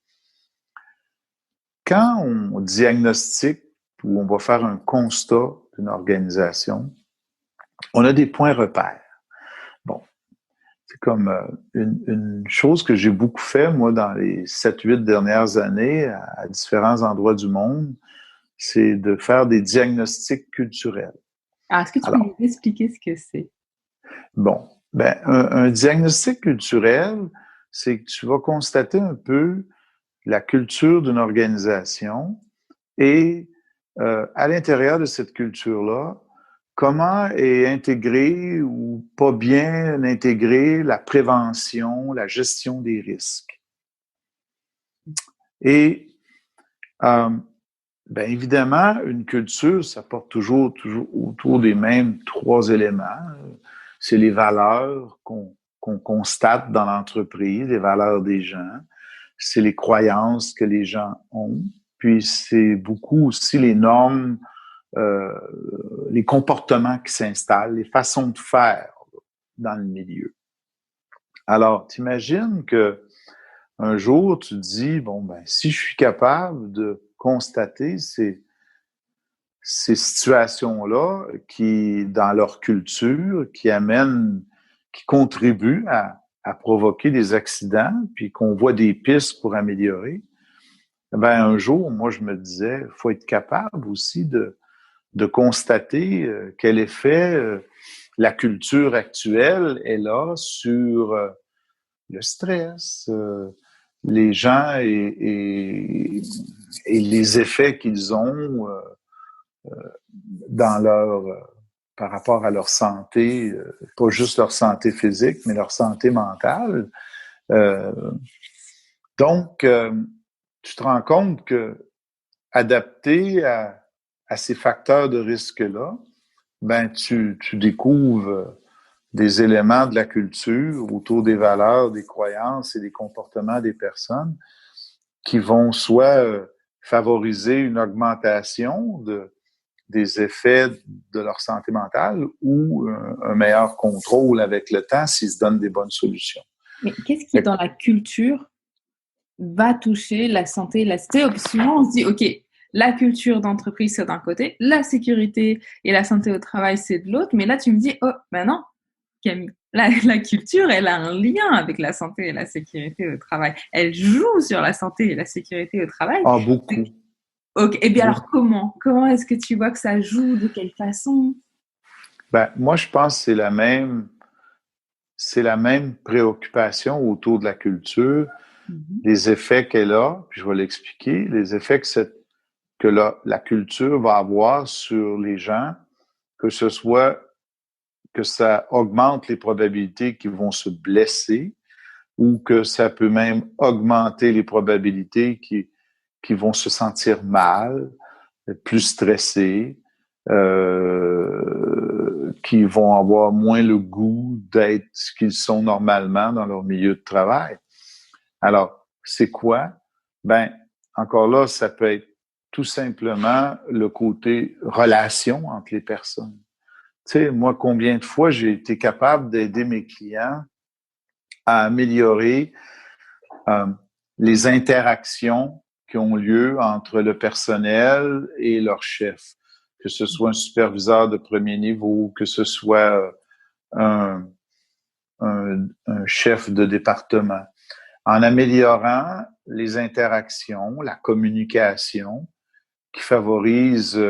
quand on diagnostique ou on va faire un constat d'une organisation, on a des points repères. Bon, c'est comme une chose que j'ai beaucoup fait, moi, dans les 7-8 dernières années, à différents endroits du monde, c'est de faire des diagnostics culturels. Alors, est-ce que tu peux nous expliquer ce que c'est? Bon, un diagnostic culturel, c'est que tu vas constater un peu la culture d'une organisation et à l'intérieur de cette culture-là, comment est intégrée ou pas bien intégrée la prévention, la gestion des risques. Et bien évidemment, une culture, ça porte toujours autour des mêmes 3 éléments. C'est les valeurs qu'on constate dans l'entreprise, les valeurs des gens. C'est les croyances que les gens ont. Puis c'est beaucoup aussi les normes, les comportements qui s'installent, les façons de faire dans le milieu. Alors, t'imagines que un jour, tu te dis, bon, ben, si je suis capable de constater ces situations-là qui, dans leur culture, qui contribuent à provoquer des accidents, puis qu'on voit des pistes pour améliorer, ben, un jour, moi, je me disais, il faut être capable aussi de constater quel effet la culture actuelle est là sur le stress, les gens et les effets qu'ils ont dans leur par rapport à leur santé, pas juste leur santé physique, mais leur santé mentale. Donc, tu te rends compte que adapté à ces facteurs de risque-là, ben tu découvres des éléments de la culture autour des valeurs, des croyances et des comportements des personnes qui vont soit favoriser une augmentation des effets de leur santé mentale ou un meilleur contrôle avec le temps s'ils se donnent des bonnes solutions. Mais qu'est-ce qui, dans la culture, va toucher la santé et la sécurité? Souvent, on se dit, OK, la culture d'entreprise, c'est d'un côté, la sécurité et la santé au travail, c'est de l'autre. Mais là, tu me dis, oh, ben non, Camille, la culture, elle a un lien avec la santé et la sécurité au travail. Elle joue sur la santé et la sécurité au travail. Ah, beaucoup. Ok. Et bien alors, comment est-ce que tu vois que ça joue? De quelle façon? Ben, moi, je pense que c'est la même préoccupation autour de la culture, les effets qu'elle a, puis je vais l'expliquer, les effets que la culture va avoir sur les gens, que ce soit que ça augmente les probabilités qu'ils vont se blesser ou que ça peut même augmenter les probabilités qu'ils vont se sentir mal, plus stressés, qui vont avoir moins le goût d'être ce qu'ils sont normalement dans leur milieu de travail. Alors, c'est quoi? Ben, encore là, ça peut être tout simplement le côté relation entre les personnes. Tu sais, moi, combien de fois j'ai été capable d'aider mes clients à améliorer les interactions qui ont lieu entre le personnel et leur chef, que ce soit un superviseur de premier niveau, que ce soit un chef de département. En améliorant les interactions, la communication, qui favorise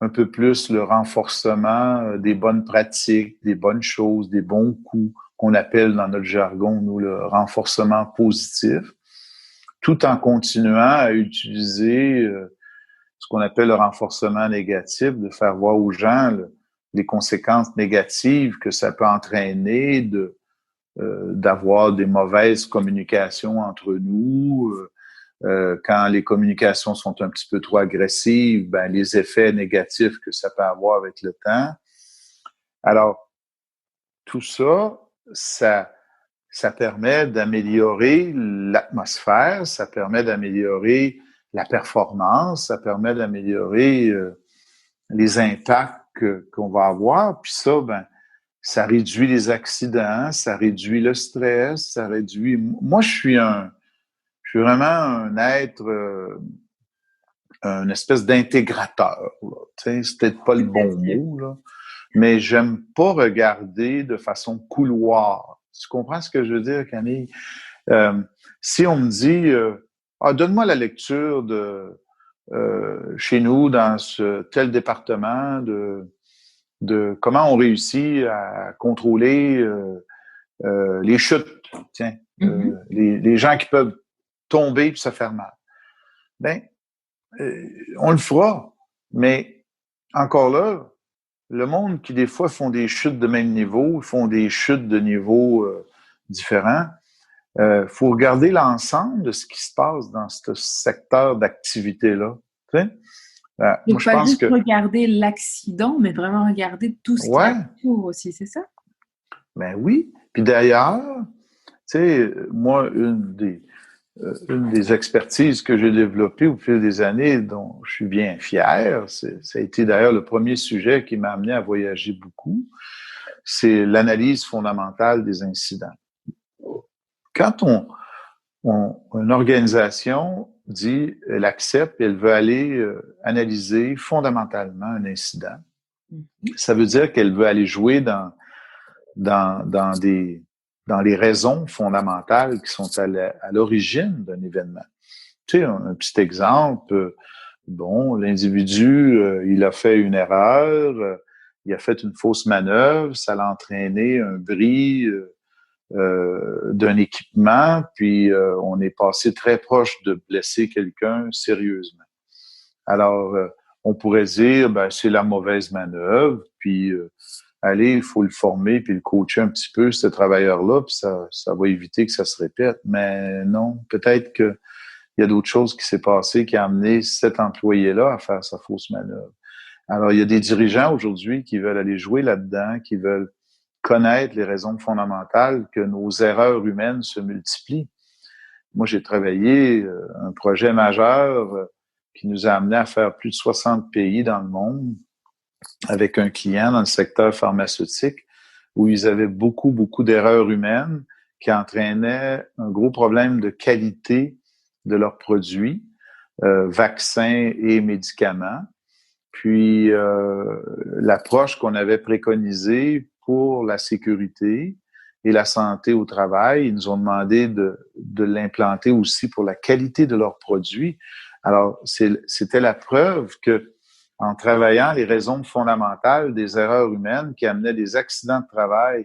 un peu plus le renforcement des bonnes pratiques, des bonnes choses, des bons coups, qu'on appelle dans notre jargon, nous, le renforcement positif, tout en continuant à utiliser ce qu'on appelle le renforcement négatif, de faire voir aux gens les conséquences négatives que ça peut entraîner d'avoir des mauvaises communications entre nous. Quand les communications sont un petit peu trop agressives, ben, les effets négatifs que ça peut avoir avec le temps. Alors, tout ça, ça permet d'améliorer l'atmosphère, ça permet d'améliorer la performance, ça permet d'améliorer les impacts qu'on va avoir. Puis ça, ben, ça réduit les accidents, ça réduit le stress, ça réduit... Moi, je suis vraiment un être, une espèce d'intégrateur. C'est peut-être pas le bon mot, là, mais j'aime pas regarder de façon couloir. Tu comprends ce que je veux dire, Camille? Si on me dit, donne-moi la lecture de chez nous dans ce tel département de comment on réussit à contrôler les chutes. Tiens, les gens qui peuvent tomber et se faire mal. Ben, on le fera, mais encore là, le monde qui des fois font des chutes de même niveau, font des chutes de niveau différents, faut regarder l'ensemble de ce qui se passe dans ce secteur d'activité-là. Tu sais? Donc, moi, je pas pense juste que... regarder l'accident, mais vraiment regarder tout ce qui Ouais, est autour aussi, c'est ça? ben oui. Puis d'ailleurs, tu sais, moi, une des expertises que j'ai développées au fil des années, dont je suis bien fier, ça a été d'ailleurs le premier sujet qui m'a amené à voyager beaucoup, c'est l'analyse fondamentale des incidents. Quand une organisation dit, elle accepte, elle veut aller analyser fondamentalement un incident, ça veut dire qu'elle veut aller jouer dans les raisons fondamentales qui sont à l'origine d'un événement. Tu sais, un petit exemple, bon, l'individu, il a fait une erreur, il a fait une fausse manœuvre, ça l'a entraîné un bris d'un équipement, puis on est passé très proche de blesser quelqu'un sérieusement. Alors, on pourrait dire, ben, c'est la mauvaise manœuvre, puis allez, il faut le former puis le coacher un petit peu, ce travailleur-là, puis ça va éviter que ça se répète. Mais non, peut-être qu'il y a d'autres choses qui s'est passé qui a amené cet employé-là à faire sa fausse manœuvre. Alors, il y a des dirigeants aujourd'hui qui veulent aller jouer là-dedans, qui veulent connaître les raisons fondamentales que nos erreurs humaines se multiplient. Moi, j'ai travaillé un projet majeur qui nous a amené à faire plus de 60 pays dans le monde avec un client dans le secteur pharmaceutique où ils avaient beaucoup d'erreurs humaines qui entraînaient un gros problème de qualité de leurs produits, vaccins et médicaments. Puis, l'approche qu'on avait préconisée pour la sécurité et la santé au travail, ils nous ont demandé de l'implanter aussi pour la qualité de leurs produits. Alors, c'était la preuve que en travaillant les raisons fondamentales des erreurs humaines qui amenaient des accidents de travail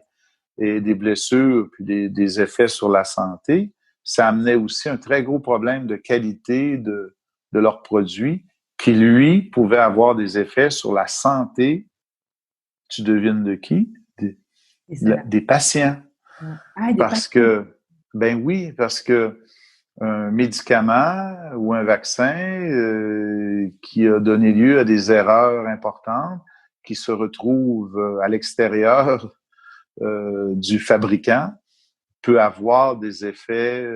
et des blessures, puis des effets sur la santé, ça amenait aussi un très gros problème de qualité de leurs produits qui, lui, pouvait avoir des effets sur la santé, tu devines de qui? Des patients. Ah, Parce que, ben oui, parce que un médicament ou un vaccin qui a donné lieu à des erreurs importantes qui se retrouvent à l'extérieur du fabricant peut avoir des effets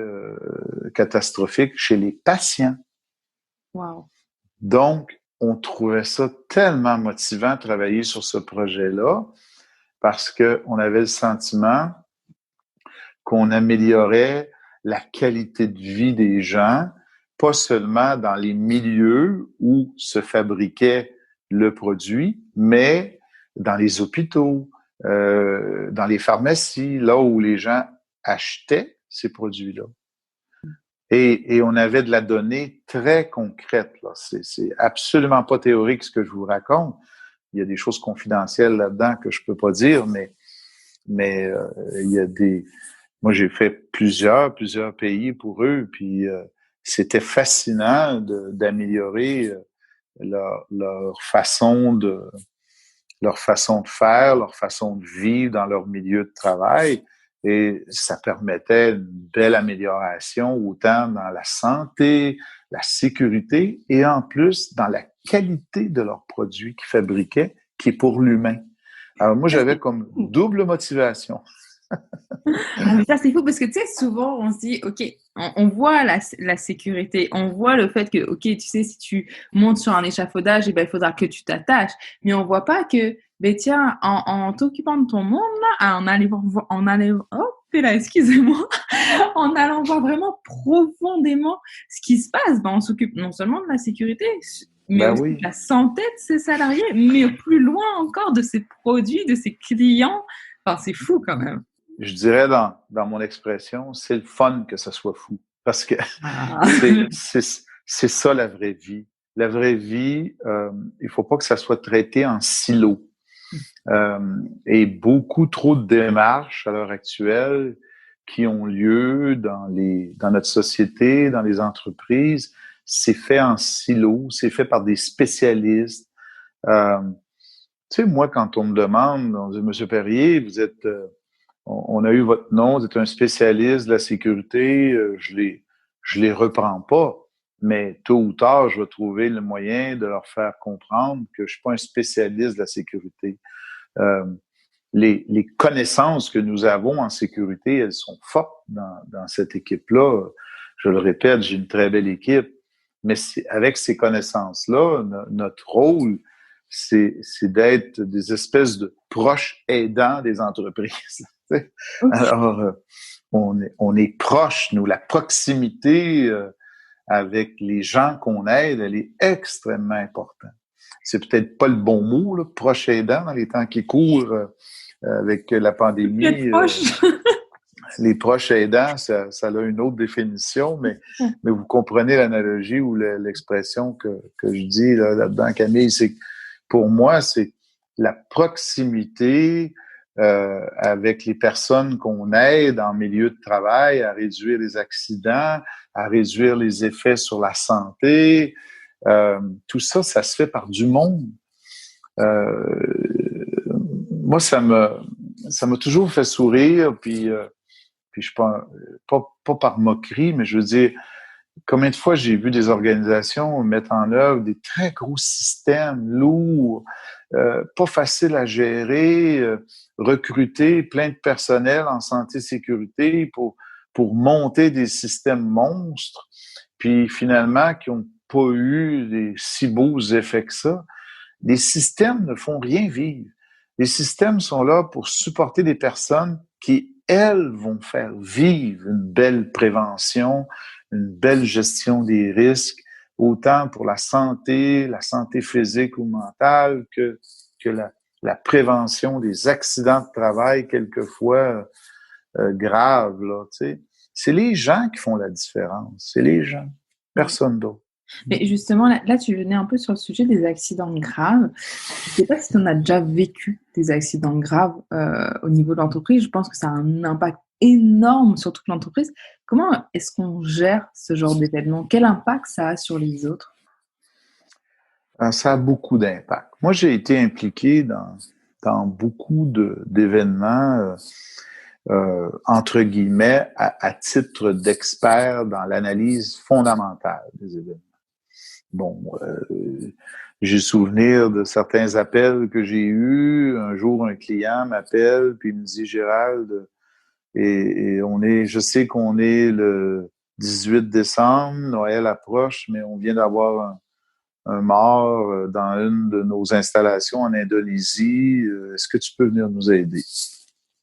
catastrophiques chez les patients. Wow. Donc, on trouvait ça tellement motivant de travailler sur ce projet-là parce qu'on avait le sentiment qu'on améliorait la qualité de vie des gens, pas seulement dans les milieux où se fabriquait le produit, mais dans les hôpitaux, dans les pharmacies, là où les gens achetaient ces produits-là. Et on avait de la donnée très concrète. Là. C'est absolument pas théorique ce que je vous raconte. Il y a des choses confidentielles là-dedans que je peux pas dire, mais il y a des... Moi, j'ai fait plusieurs pays pour eux, puis c'était fascinant d'améliorer leur façon de faire, leur façon de vivre dans leur milieu de travail. Et ça permettait une belle amélioration autant dans la santé, la sécurité et en plus dans la qualité de leurs produits qu'ils fabriquaient, qui est pour l'humain. Alors moi, j'avais comme double motivation. Ah, mais ça, c'est fou parce que, tu sais, souvent, on se dit, OK, on voit la sécurité, on voit le fait que, OK, tu sais, si tu montes sur un échafaudage, eh ben, il faudra que tu t'attaches. Mais on voit pas que, ben, tiens, en t'occupant de ton monde, là, excusez-moi, en allant voir vraiment profondément ce qui se passe, ben, on s'occupe non seulement de la sécurité, mais aussi de la santé de ses salariés, mais plus loin encore de ses produits, de ses clients. Enfin, c'est fou quand même. Je dirais dans mon expression, c'est le fun que ça soit fou. Parce que c'est ça la vraie vie. La vraie vie, il faut pas que ça soit traité en silo. Et beaucoup trop de démarches à l'heure actuelle qui ont lieu dans notre société, dans les entreprises, c'est fait en silo, c'est fait par des spécialistes. Tu sais, moi, quand on me demande, on dit, Monsieur Perrier, vous êtes, on a eu votre nom, vous êtes un spécialiste de la sécurité, je les reprends pas. Mais tôt ou tard, je vais trouver le moyen de leur faire comprendre que je suis pas un spécialiste de la sécurité. Euh, les connaissances que nous avons en sécurité, elles sont fortes dans cette équipe-là. Je le répète, j'ai une très belle équipe. Mais avec ces connaissances-là, notre rôle, c'est d'être des espèces de proches aidants des entreprises. Alors, on est proche, nous, la proximité avec les gens qu'on aide, elle est extrêmement importante. C'est peut-être pas le bon mot, là, proche aidant, dans les temps qui courent avec la pandémie. Les proches aidants, ça a une autre définition, mais vous comprenez l'analogie ou l'expression que je dis là-dedans, Camille, c'est que pour moi, c'est la proximité avec les personnes qu'on aide en milieu de travail à réduire les accidents, à réduire les effets sur la santé. Tout ça, ça se fait par du monde. Moi, ça m'a toujours fait sourire, puis je suis pas par moquerie, mais je veux dire, combien de fois j'ai vu des organisations mettre en œuvre des très gros systèmes lourds, pas faciles à gérer, recruter plein de personnel en santé et sécurité pour monter des systèmes monstres, puis finalement qui n'ont pas eu des si beaux effets que ça. Les systèmes ne font rien vivre. Les systèmes sont là pour supporter des personnes qui, elles, vont faire vivre une belle prévention, une belle gestion des risques, autant pour la santé physique ou mentale, que la prévention des accidents de travail, quelquefois graves, là, tu sais. C'est les gens qui font la différence. C'est les gens. Personne d'autre. Mais justement, là, tu venais un peu sur le sujet des accidents graves. Je ne sais pas si tu en as déjà vécu des accidents graves au niveau de l'entreprise. Je pense que ça a un impact énorme sur toute l'entreprise. Comment est-ce qu'on gère ce genre d'événement? Quel impact ça a sur les autres? Ça a beaucoup d'impact. Moi, j'ai été impliqué dans beaucoup d'événements, entre guillemets, à titre d'expert dans l'analyse fondamentale des événements. Bon, j'ai souvenir de certains appels que j'ai eus. Un jour, un client m'appelle, puis il me dit, Gérald, je sais qu'on est le 18 décembre, Noël approche, mais on vient d'avoir un mort dans une de nos installations en Indonésie. Est-ce que tu peux venir nous aider?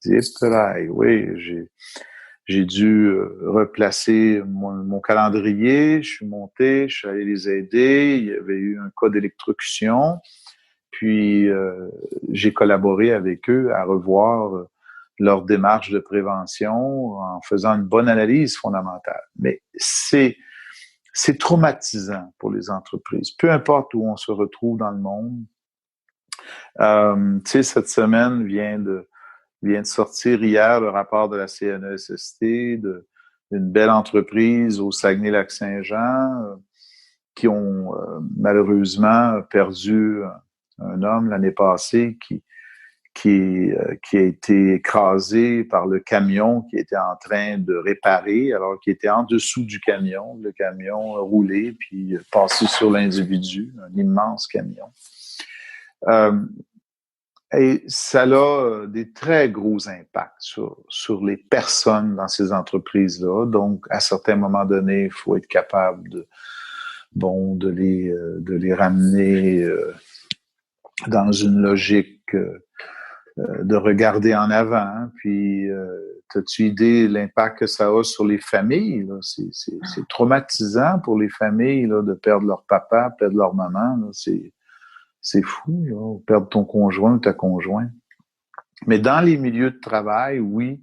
Je dis, oui, j'ai dû replacer mon calendrier. Je suis monté, je suis allé les aider. Il y avait eu un cas d'électrocution. Puis, j'ai collaboré avec eux à revoir leur démarche de prévention en faisant une bonne analyse fondamentale. Mais c'est traumatisant pour les entreprises. Peu importe où on se retrouve dans le monde. Tu sais, cette semaine vient de sortir hier le rapport de la CNESST, d'une belle entreprise au Saguenay-Lac-Saint-Jean, qui ont malheureusement perdu un homme l'année passée qui a été écrasé par le camion qui était en train de réparer, alors qu'il était en dessous du camion. Le camion a roulé puis passé sur l'individu, un immense camion. Et ça a des très gros impacts sur les personnes dans ces entreprises-là. Donc, à certains moments donnés, il faut être capable de les ramener dans une logique de regarder en avant. Puis, as-tu idée de l'impact que ça a sur les familles? Là? C'est traumatisant pour les familles là, de perdre leur papa, perdre leur maman. Là. C'est fou, là, perdre ton conjoint ou ta conjointe. Mais dans les milieux de travail, oui,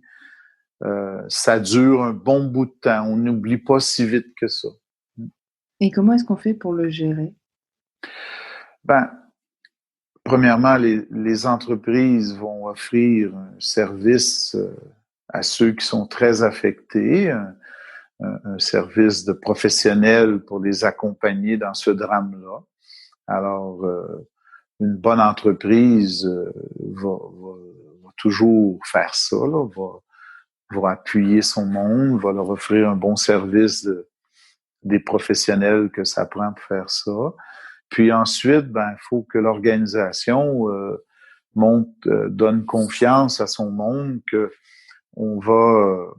ça dure un bon bout de temps. On n'oublie pas si vite que ça. Et comment est-ce qu'on fait pour le gérer? Ben, premièrement, les entreprises vont offrir un service à ceux qui sont très affectés, un service de professionnels pour les accompagner dans ce drame-là. Alors, une bonne entreprise va toujours faire ça, là, va appuyer son monde, va leur offrir un bon service des professionnels que ça prend pour faire ça. Puis ensuite, il faut que l'organisation donne confiance à son monde que on va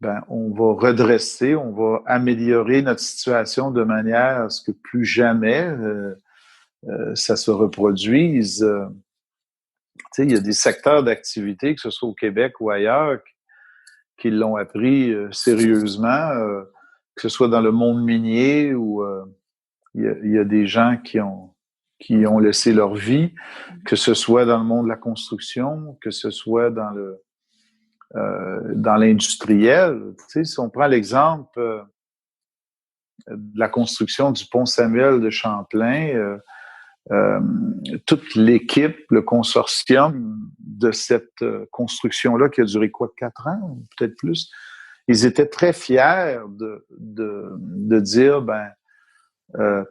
redresser, on va améliorer notre situation de manière à ce que plus jamais ça se reproduise. Il y a des secteurs d'activité, que ce soit au Québec ou ailleurs, qui l'ont appris sérieusement, que ce soit dans le monde minier ou il y a des gens qui ont laissé leur vie, que ce soit dans le monde de la construction, que ce soit dans l'industriel. Si on prend l'exemple de la construction du pont Samuel de Champlain, toute l'équipe, le consortium de cette construction-là, qui a duré 4 ans, peut-être plus, ils étaient très fiers de dire,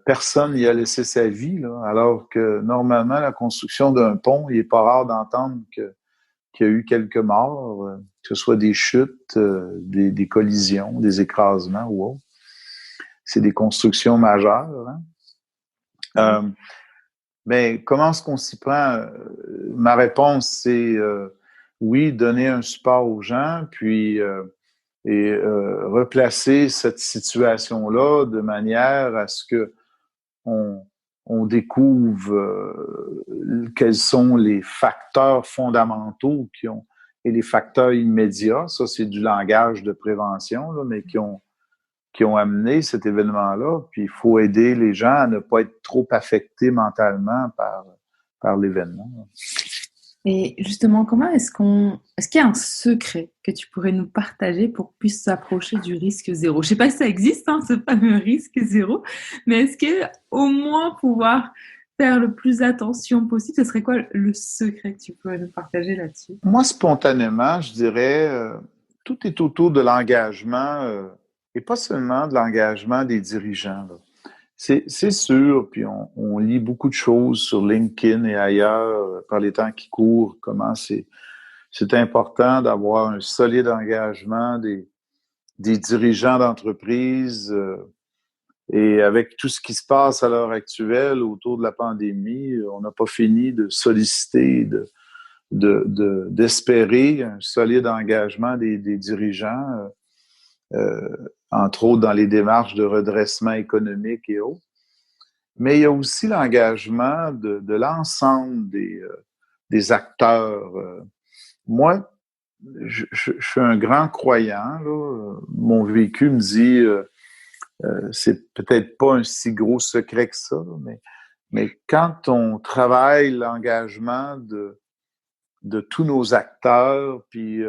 personne n'y a laissé sa vie, là, alors que normalement, la construction d'un pont, il n'est pas rare d'entendre qu'il y a eu quelques morts, que ce soit des chutes, des collisions, des écrasements ou autre. C'est des constructions majeures. Hein? Mais comment est-ce qu'on s'y prend? Ma réponse, c'est oui, donner un support aux gens, puis replacer cette situation-là de manière à ce que on découvre quels sont les facteurs fondamentaux et les facteurs immédiats. Ça, c'est du langage de prévention, là, mais qui ont amené cet événement-là. Puis il faut aider les gens à ne pas être trop affectés mentalement par l'événement. Et justement, est-ce qu'il y a un secret que tu pourrais nous partager pour qu'on puisse s'approcher du risque zéro? Je ne sais pas si ça existe, ce fameux risque zéro, mais est-ce que au moins pouvoir faire le plus attention possible, ce serait quoi le secret que tu pourrais nous partager là-dessus? Moi, spontanément, je dirais, tout est autour de l'engagement, et pas seulement de l'engagement des dirigeants, là. C'est sûr, puis on lit beaucoup de choses sur LinkedIn et ailleurs par les temps qui courent, comment c'est important d'avoir un solide engagement des dirigeants d'entreprise. Et avec tout ce qui se passe à l'heure actuelle autour de la pandémie, on n'a pas fini de solliciter, d'espérer un solide engagement des dirigeants. Entre autres dans les démarches de redressement économique et autres. Mais il y a aussi l'engagement de l'ensemble des acteurs. Moi, je suis un grand croyant, là. Mon vécu me dit, c'est peut-être pas un si gros secret que ça, mais quand on travaille l'engagement de tous nos acteurs, puis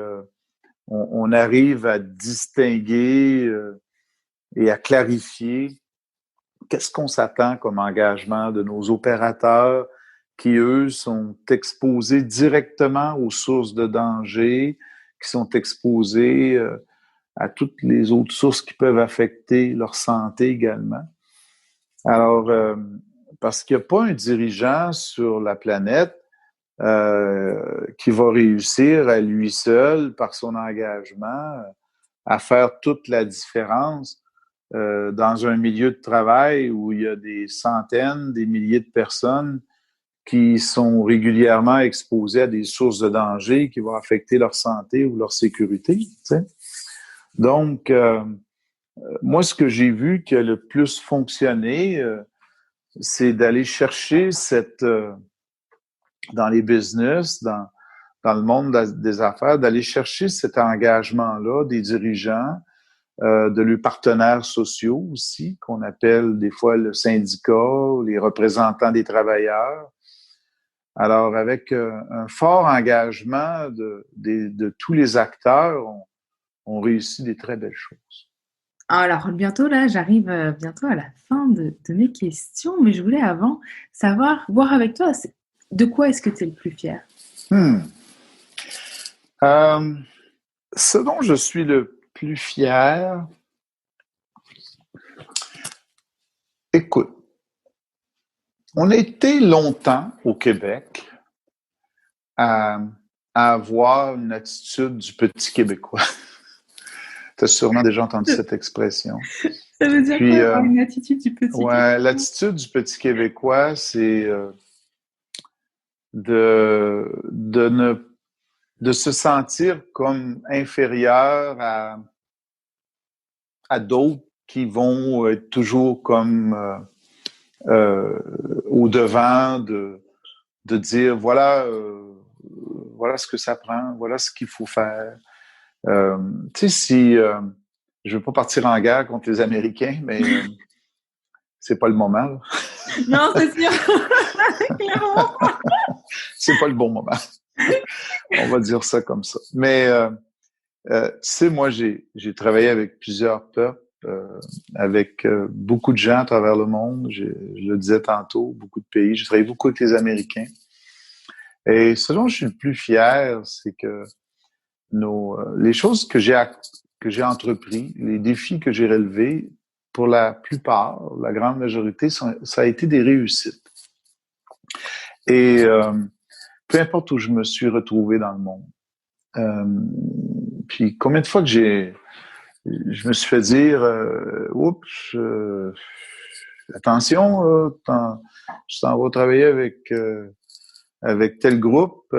on arrive à distinguer et à clarifier qu'est-ce qu'on s'attend comme engagement de nos opérateurs qui, eux, sont exposés directement aux sources de danger, qui sont exposés à toutes les autres sources qui peuvent affecter leur santé également. Alors, parce qu'il n'y a pas un dirigeant sur la planète qui va réussir à lui seul, par son engagement, à faire toute la différence dans un milieu de travail où il y a des centaines, des milliers de personnes qui sont régulièrement exposées à des sources de danger qui vont affecter leur santé ou leur sécurité. Tu sais. Donc, moi, ce que j'ai vu qui a le plus fonctionné, c'est d'aller chercher dans les business, dans le monde des affaires, d'aller chercher cet engagement-là des dirigeants, de leurs partenaires sociaux aussi, qu'on appelle des fois le syndicat, les représentants des travailleurs. Alors, avec un fort engagement de tous les acteurs, on réussit des très belles choses. Alors, bientôt, là, j'arrive bientôt à la fin de mes questions, mais je voulais avant voir avec toi, de quoi est-ce que tu es le plus fier? Ce dont je suis le plus fier, écoute, on a été longtemps au Québec à, à avoir une attitude du petit Québécois. Tu as sûrement déjà entendu cette expression. Ça veut dire Puis, quoi, avoir une attitude du petit ouais, l'attitude du petit Québécois, c'est de se sentir comme inférieur à d'autres qui vont être toujours comme au devant de dire voilà ce que ça prend, voilà ce qu'il faut faire. Tu sais, si je veux pas partir en guerre contre les Américains, mais c'est pas le moment. Là. Non, c'est sûr. Clairement. C'est pas le bon moment. On va dire ça comme ça. Mais tu sais, moi, j'ai travaillé avec plusieurs peuples, avec beaucoup de gens à travers le monde. Je le disais tantôt, beaucoup de pays. J'ai travaillé beaucoup avec les Américains. Et ce dont je suis le plus fier, c'est que les choses que j'ai entrepris, les défis que j'ai relevés, pour la plupart, la grande majorité, ça a été des réussites. Et peu importe où je me suis retrouvé dans le monde. Puis combien de fois que je me suis fait dire, oups, attention, tu t'en vas travailler avec tel groupe,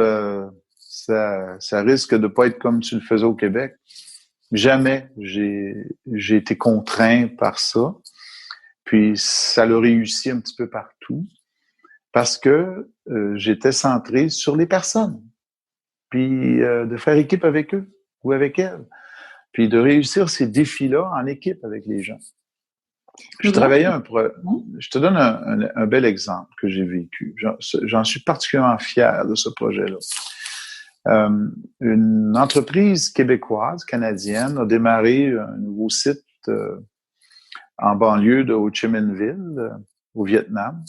ça risque de pas être comme tu le faisais au Québec. Jamais j'ai été contraint par ça. Puis ça l'a réussi un petit peu partout parce que j'étais centré sur les personnes. Puis de faire équipe avec eux ou avec elles. Puis de réussir ces défis-là en équipe avec les gens. Je travaillais je te donne un bel exemple que j'ai vécu. J'en suis particulièrement fier de ce projet-là. Une entreprise québécoise, canadienne, a démarré un nouveau site en banlieue de Ho Chi Minh Ville, au Vietnam.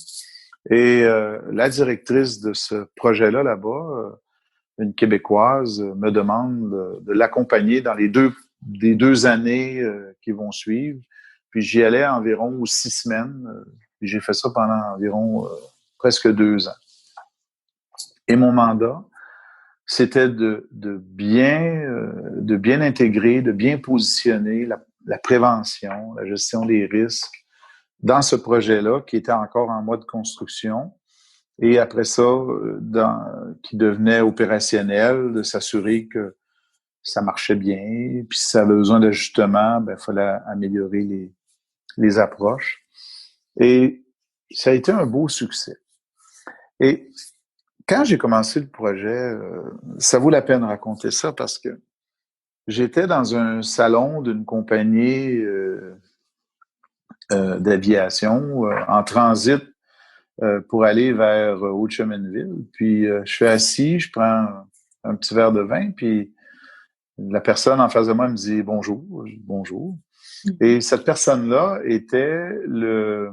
Et la directrice de ce projet-là, là-bas, une Québécoise, me demande de l'accompagner dans les deux années qui vont suivre. Puis j'y allais environ 6 semaines. Puis j'ai fait ça pendant environ presque 2 ans. Et mon mandat, c'était de bien intégrer, de bien positionner la prévention, la gestion des risques dans ce projet-là qui était encore en mode construction. Et après ça, qui devenait opérationnel, de s'assurer que ça marchait bien. Puis si ça avait besoin d'ajustement, il fallait améliorer les approches. Et ça a été un beau succès. Et quand j'ai commencé le projet, ça vaut la peine de raconter ça parce que j'étais dans un salon d'une compagnie d'aviation en transit pour aller vers Ho Chi Minh Ville. Puis je suis assis, je prends un petit verre de vin, puis la personne en face de moi me dit bonjour. Je dis bonjour. Et cette personne-là était le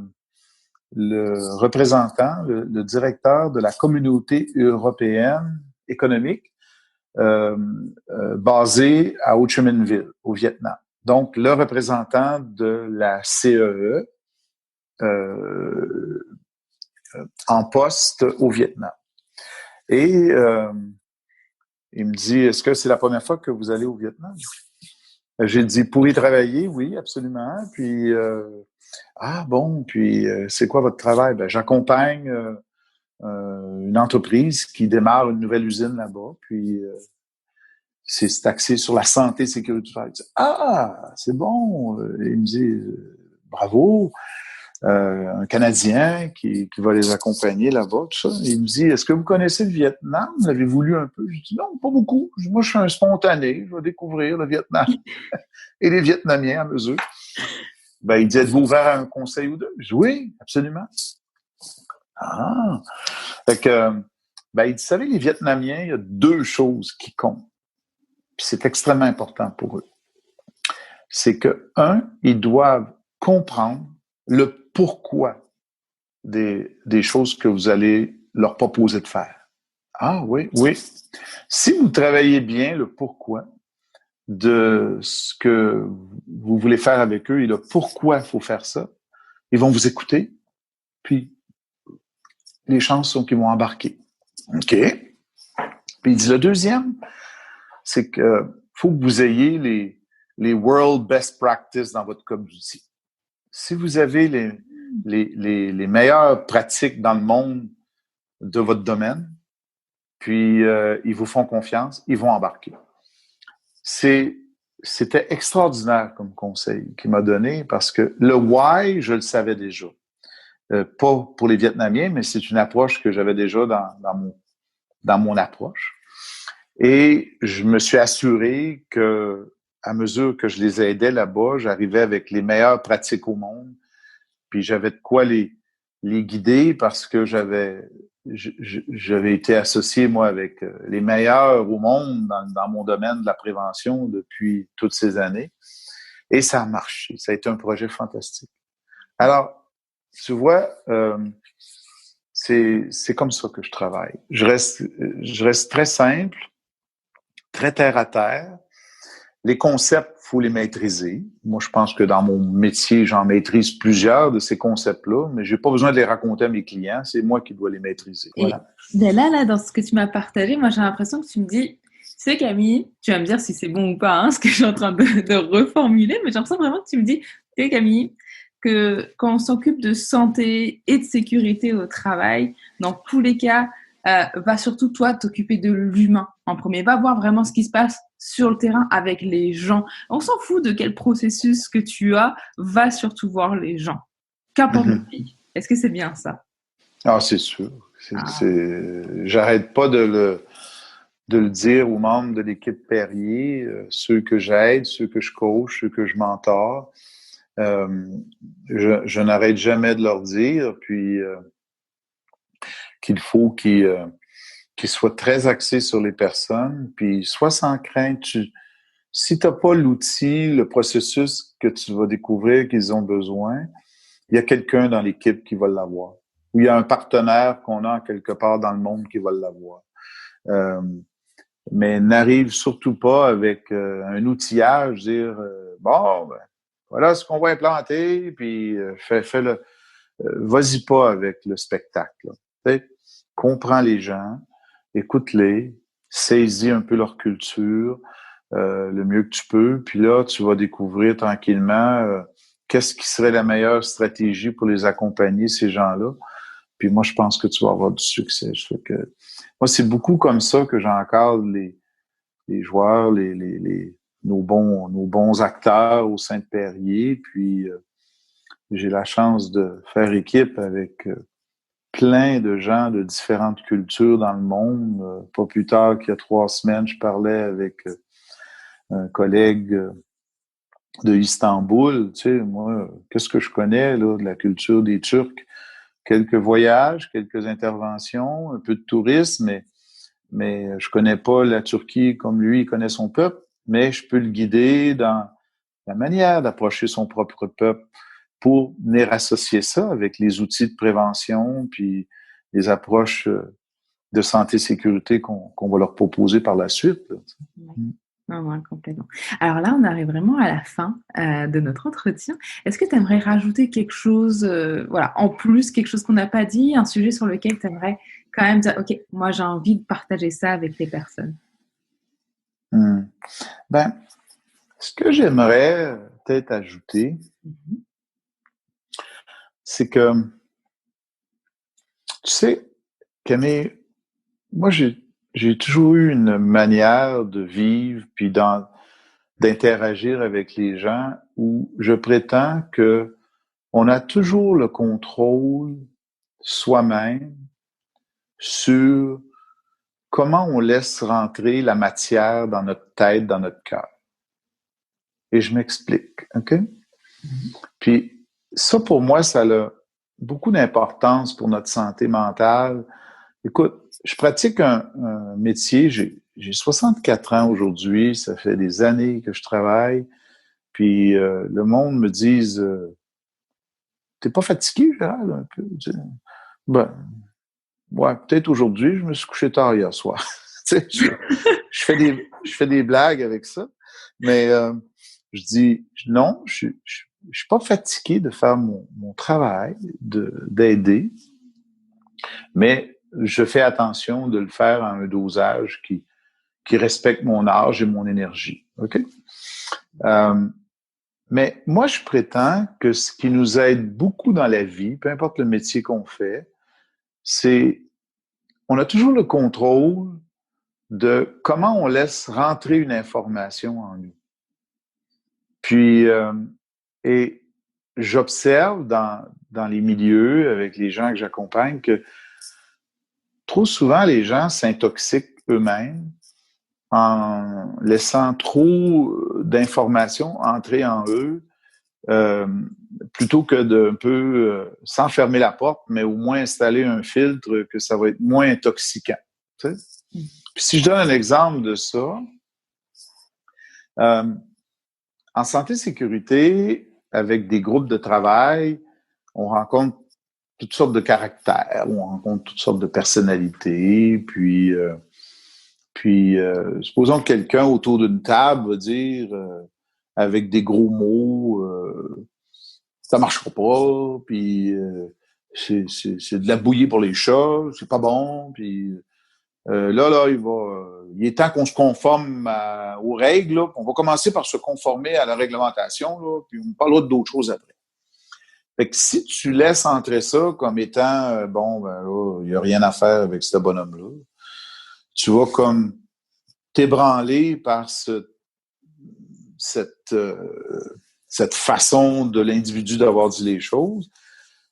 représentant, le directeur de la communauté européenne économique basée à Ho Chi Minh Ville, au Vietnam. Donc, le représentant de la CEE en poste au Vietnam. Et il me dit, est-ce que c'est la première fois que vous allez au Vietnam? J'ai dit, pour y travailler, oui, absolument. Puis, puis c'est quoi votre travail? J'accompagne une entreprise qui démarre une nouvelle usine là-bas. Puis, c'est axé sur la santé et sécurité du travail. C'est bon. Il me dit, bravo. Un Canadien qui va les accompagner là-bas, tout ça. Il me dit, est-ce que vous connaissez le Vietnam? L'avez-vous lu un peu? Je dis, non, pas beaucoup. Moi, je suis un spontané. Je vais découvrir le Vietnam et les Vietnamiens à mesure. Il dit, êtes-vous ouvert à un conseil ou deux? Je dis, oui, absolument. Fait que, il dit, vous savez, les Vietnamiens, il y a 2 choses qui comptent. Puis c'est extrêmement important pour eux. C'est que, ils doivent comprendre le pourquoi des choses que vous allez leur proposer de faire. Ah oui. Si vous travaillez bien le pourquoi, de ce que vous voulez faire avec eux et le pourquoi il faut faire ça. Ils vont vous écouter, puis les chances sont qu'ils vont embarquer. OK? Puis il dit le deuxième, c'est que faut que vous ayez les world best practice dans votre community. Si vous avez les meilleures pratiques dans le monde de votre domaine, puis ils vous font confiance, ils vont embarquer. C'était extraordinaire comme conseil qu'il m'a donné parce que le why, je le savais déjà. Pas pour les Vietnamiens, mais c'est une approche que j'avais déjà dans mon approche. Et je me suis assuré que, à mesure que je les aidais là-bas, j'arrivais avec les meilleures pratiques au monde. Puis j'avais de quoi les guider parce que j'avais été associé, moi, avec les meilleurs au monde dans mon domaine de la prévention depuis toutes ces années. Et ça a marché. Ça a été un projet fantastique. Alors, tu vois, c'est comme ça que je travaille. Je reste très simple, très terre à terre. Les concepts, faut les maîtriser. Moi, je pense que dans mon métier, j'en maîtrise plusieurs de ces concepts-là, mais j'ai pas besoin de les raconter à mes clients. C'est moi qui dois les maîtriser. Voilà. Et là, dans ce que tu m'as partagé, moi, j'ai l'impression que tu me dis, tu sais, Camille, tu vas me dire si c'est bon ou pas, ce que je suis en train de reformuler, mais j'ai l'impression vraiment que tu me dis, tu sais, Camille, que quand on s'occupe de santé et de sécurité au travail, dans tous les cas, va surtout, toi, t'occuper de l'humain en premier. Va voir vraiment ce qui se passe sur le terrain avec les gens. On s'en fout de quel processus que tu as, va surtout voir les gens. Qu'importe le pays. Est-ce que c'est bien ça? Ah, c'est sûr. J'arrête pas de le dire aux membres de l'équipe Perrier, ceux que j'aide, ceux que je coach, ceux que je mentor. Je n'arrête jamais de leur dire, puis qu'il faut qu'ils soient très axés sur les personnes, puis sois sans crainte. Si tu n'as pas l'outil, le processus que tu vas découvrir qu'ils ont besoin, il y a quelqu'un dans l'équipe qui va l'avoir. Ou il y a un partenaire qu'on a quelque part dans le monde qui va l'avoir. Mais n'arrive surtout pas avec un outillage, dire bon, ben, voilà ce qu'on va implanter, puis fais-le. Vas-y pas avec le spectacle. Comprends les gens, écoute-les, saisis un peu leur culture le mieux que tu peux, puis là, tu vas découvrir tranquillement qu'est-ce qui serait la meilleure stratégie pour les accompagner, ces gens-là. Puis moi, je pense que tu vas avoir du succès. Moi, c'est beaucoup comme ça que j'encadre les joueurs, nos bons acteurs au sein de Perrier. Puis j'ai la chance de faire équipe avec plein de gens de différentes cultures dans le monde. Pas plus tard qu'il y a 3 semaines, je parlais avec un collègue de Istanbul. Tu sais, moi, qu'est-ce que je connais là, de la culture des Turcs? Quelques voyages, quelques interventions, un peu de tourisme, mais je connais pas la Turquie comme lui, il connaît son peuple, mais je peux le guider dans la manière d'approcher son propre peuple pour venir associer ça avec les outils de prévention puis les approches de santé-sécurité qu'on va leur proposer par la suite. Là. Ouais, complètement. Alors là, on arrive vraiment à la fin de notre entretien. Est-ce que tu aimerais rajouter quelque chose, en plus, quelque chose qu'on n'a pas dit, un sujet sur lequel tu aimerais quand même dire, OK, moi j'ai envie de partager ça avec les personnes? Ben, ce que j'aimerais peut-être ajouter, c'est que, tu sais, Camille, moi j'ai toujours eu une manière de vivre puis d'interagir avec les gens où je prétends que on a toujours le contrôle soi-même sur comment on laisse rentrer la matière dans notre tête, dans notre cœur. Et je m'explique, OK? Puis ça, pour moi, ça a beaucoup d'importance pour notre santé mentale. Écoute, je pratique un métier, j'ai 64 ans aujourd'hui, ça fait des années que je travaille, puis le monde me dise t'es pas fatigué, Gérald, un peu? Ben, ouais, peut-être aujourd'hui, je me suis couché tard hier soir. Tu sais, je fais des blagues avec ça. Mais je dis non, je suis pas fatigué de faire mon travail, d'aider, mais je fais attention de le faire à un dosage qui respecte mon âge et mon énergie. OK? Mais moi, je prétends que ce qui nous aide beaucoup dans la vie, peu importe le métier qu'on fait, c'est on a toujours le contrôle de comment on laisse rentrer une information en nous. Puis, et j'observe dans les milieux, avec les gens que j'accompagne, que trop souvent, les gens s'intoxiquent eux-mêmes en laissant trop d'informations entrer en eux, plutôt que d'un peu, sans fermer la porte, mais au moins installer un filtre que ça va être moins intoxiquant. Tu sais? Puis si je donne un exemple de ça, en santé-sécurité, avec des groupes de travail, on rencontre toutes sortes de caractères, on rencontre toutes sortes de personnalités, puis supposons que quelqu'un autour d'une table va dire avec des gros mots ça marchera pas, puis c'est de la bouillie pour les chats, c'est pas bon, puis là, il est temps qu'on se conforme aux règles, là. On va commencer par se conformer à la réglementation, là, puis on parlera d'autres choses après. Fait que si tu laisses entrer ça comme étant, il n'y a rien à faire avec ce bonhomme-là, tu vas comme t'ébranler par cette façon de l'individu d'avoir dit les choses,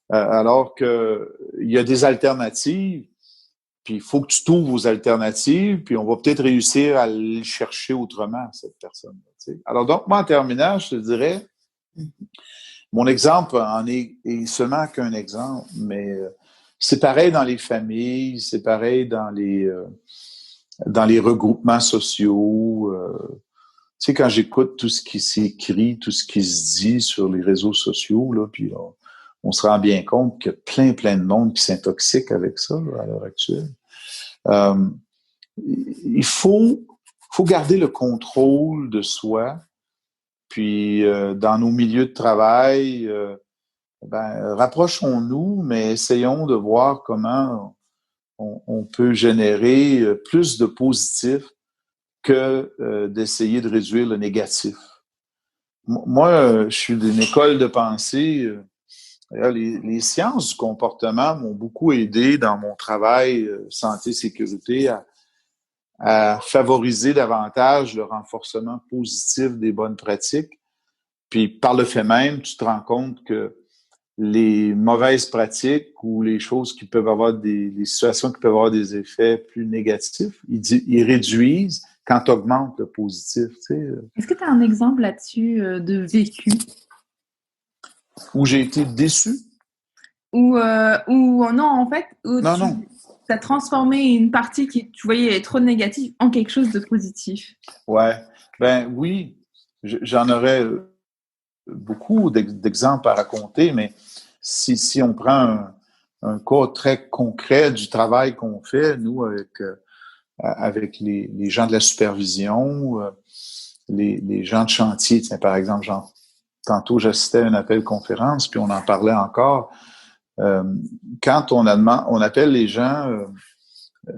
alors que il y a des alternatives, puis il faut que tu t'ouvres aux alternatives, puis on va peut-être réussir à le chercher autrement, cette personne-là. Tu sais. Alors donc, moi, en terminant, je te dirais, mon exemple en est seulement qu'un exemple, mais c'est pareil dans les familles, c'est pareil dans les regroupements sociaux. Tu sais, quand j'écoute tout ce qui s'écrit, tout ce qui se dit sur les réseaux sociaux, là, puis on se rend bien compte qu'il y a plein de monde qui s'intoxique avec ça là, à l'heure actuelle. Il faut garder le contrôle de soi, puis dans nos milieux de travail, rapprochons-nous, mais essayons de voir comment on peut générer plus de positif que d'essayer de réduire le négatif. Moi, je suis d'une école de pensée. Les sciences du comportement m'ont beaucoup aidé dans mon travail santé-sécurité à favoriser davantage le renforcement positif des bonnes pratiques. Puis par le fait même, tu te rends compte que les mauvaises pratiques ou les choses qui peuvent avoir les situations qui peuvent avoir des effets plus négatifs, ils réduisent quand tu augmentes le positif. Tu sais. Est-ce que tu as un exemple là-dessus de vécu? Où j'ai été déçu? Ou non, en fait, où Non. Tu as transformé une partie qui tu voyais être trop négative en quelque chose de positif. Ouais. Ben oui, j'en aurais beaucoup d'exemples à raconter, mais si on prend un cas très concret du travail qu'on fait, nous, avec les gens de la supervision, les gens de chantier, tiens, par exemple, tantôt j'assistais à un appel conférence, puis on en parlait encore. Quand on appelle les gens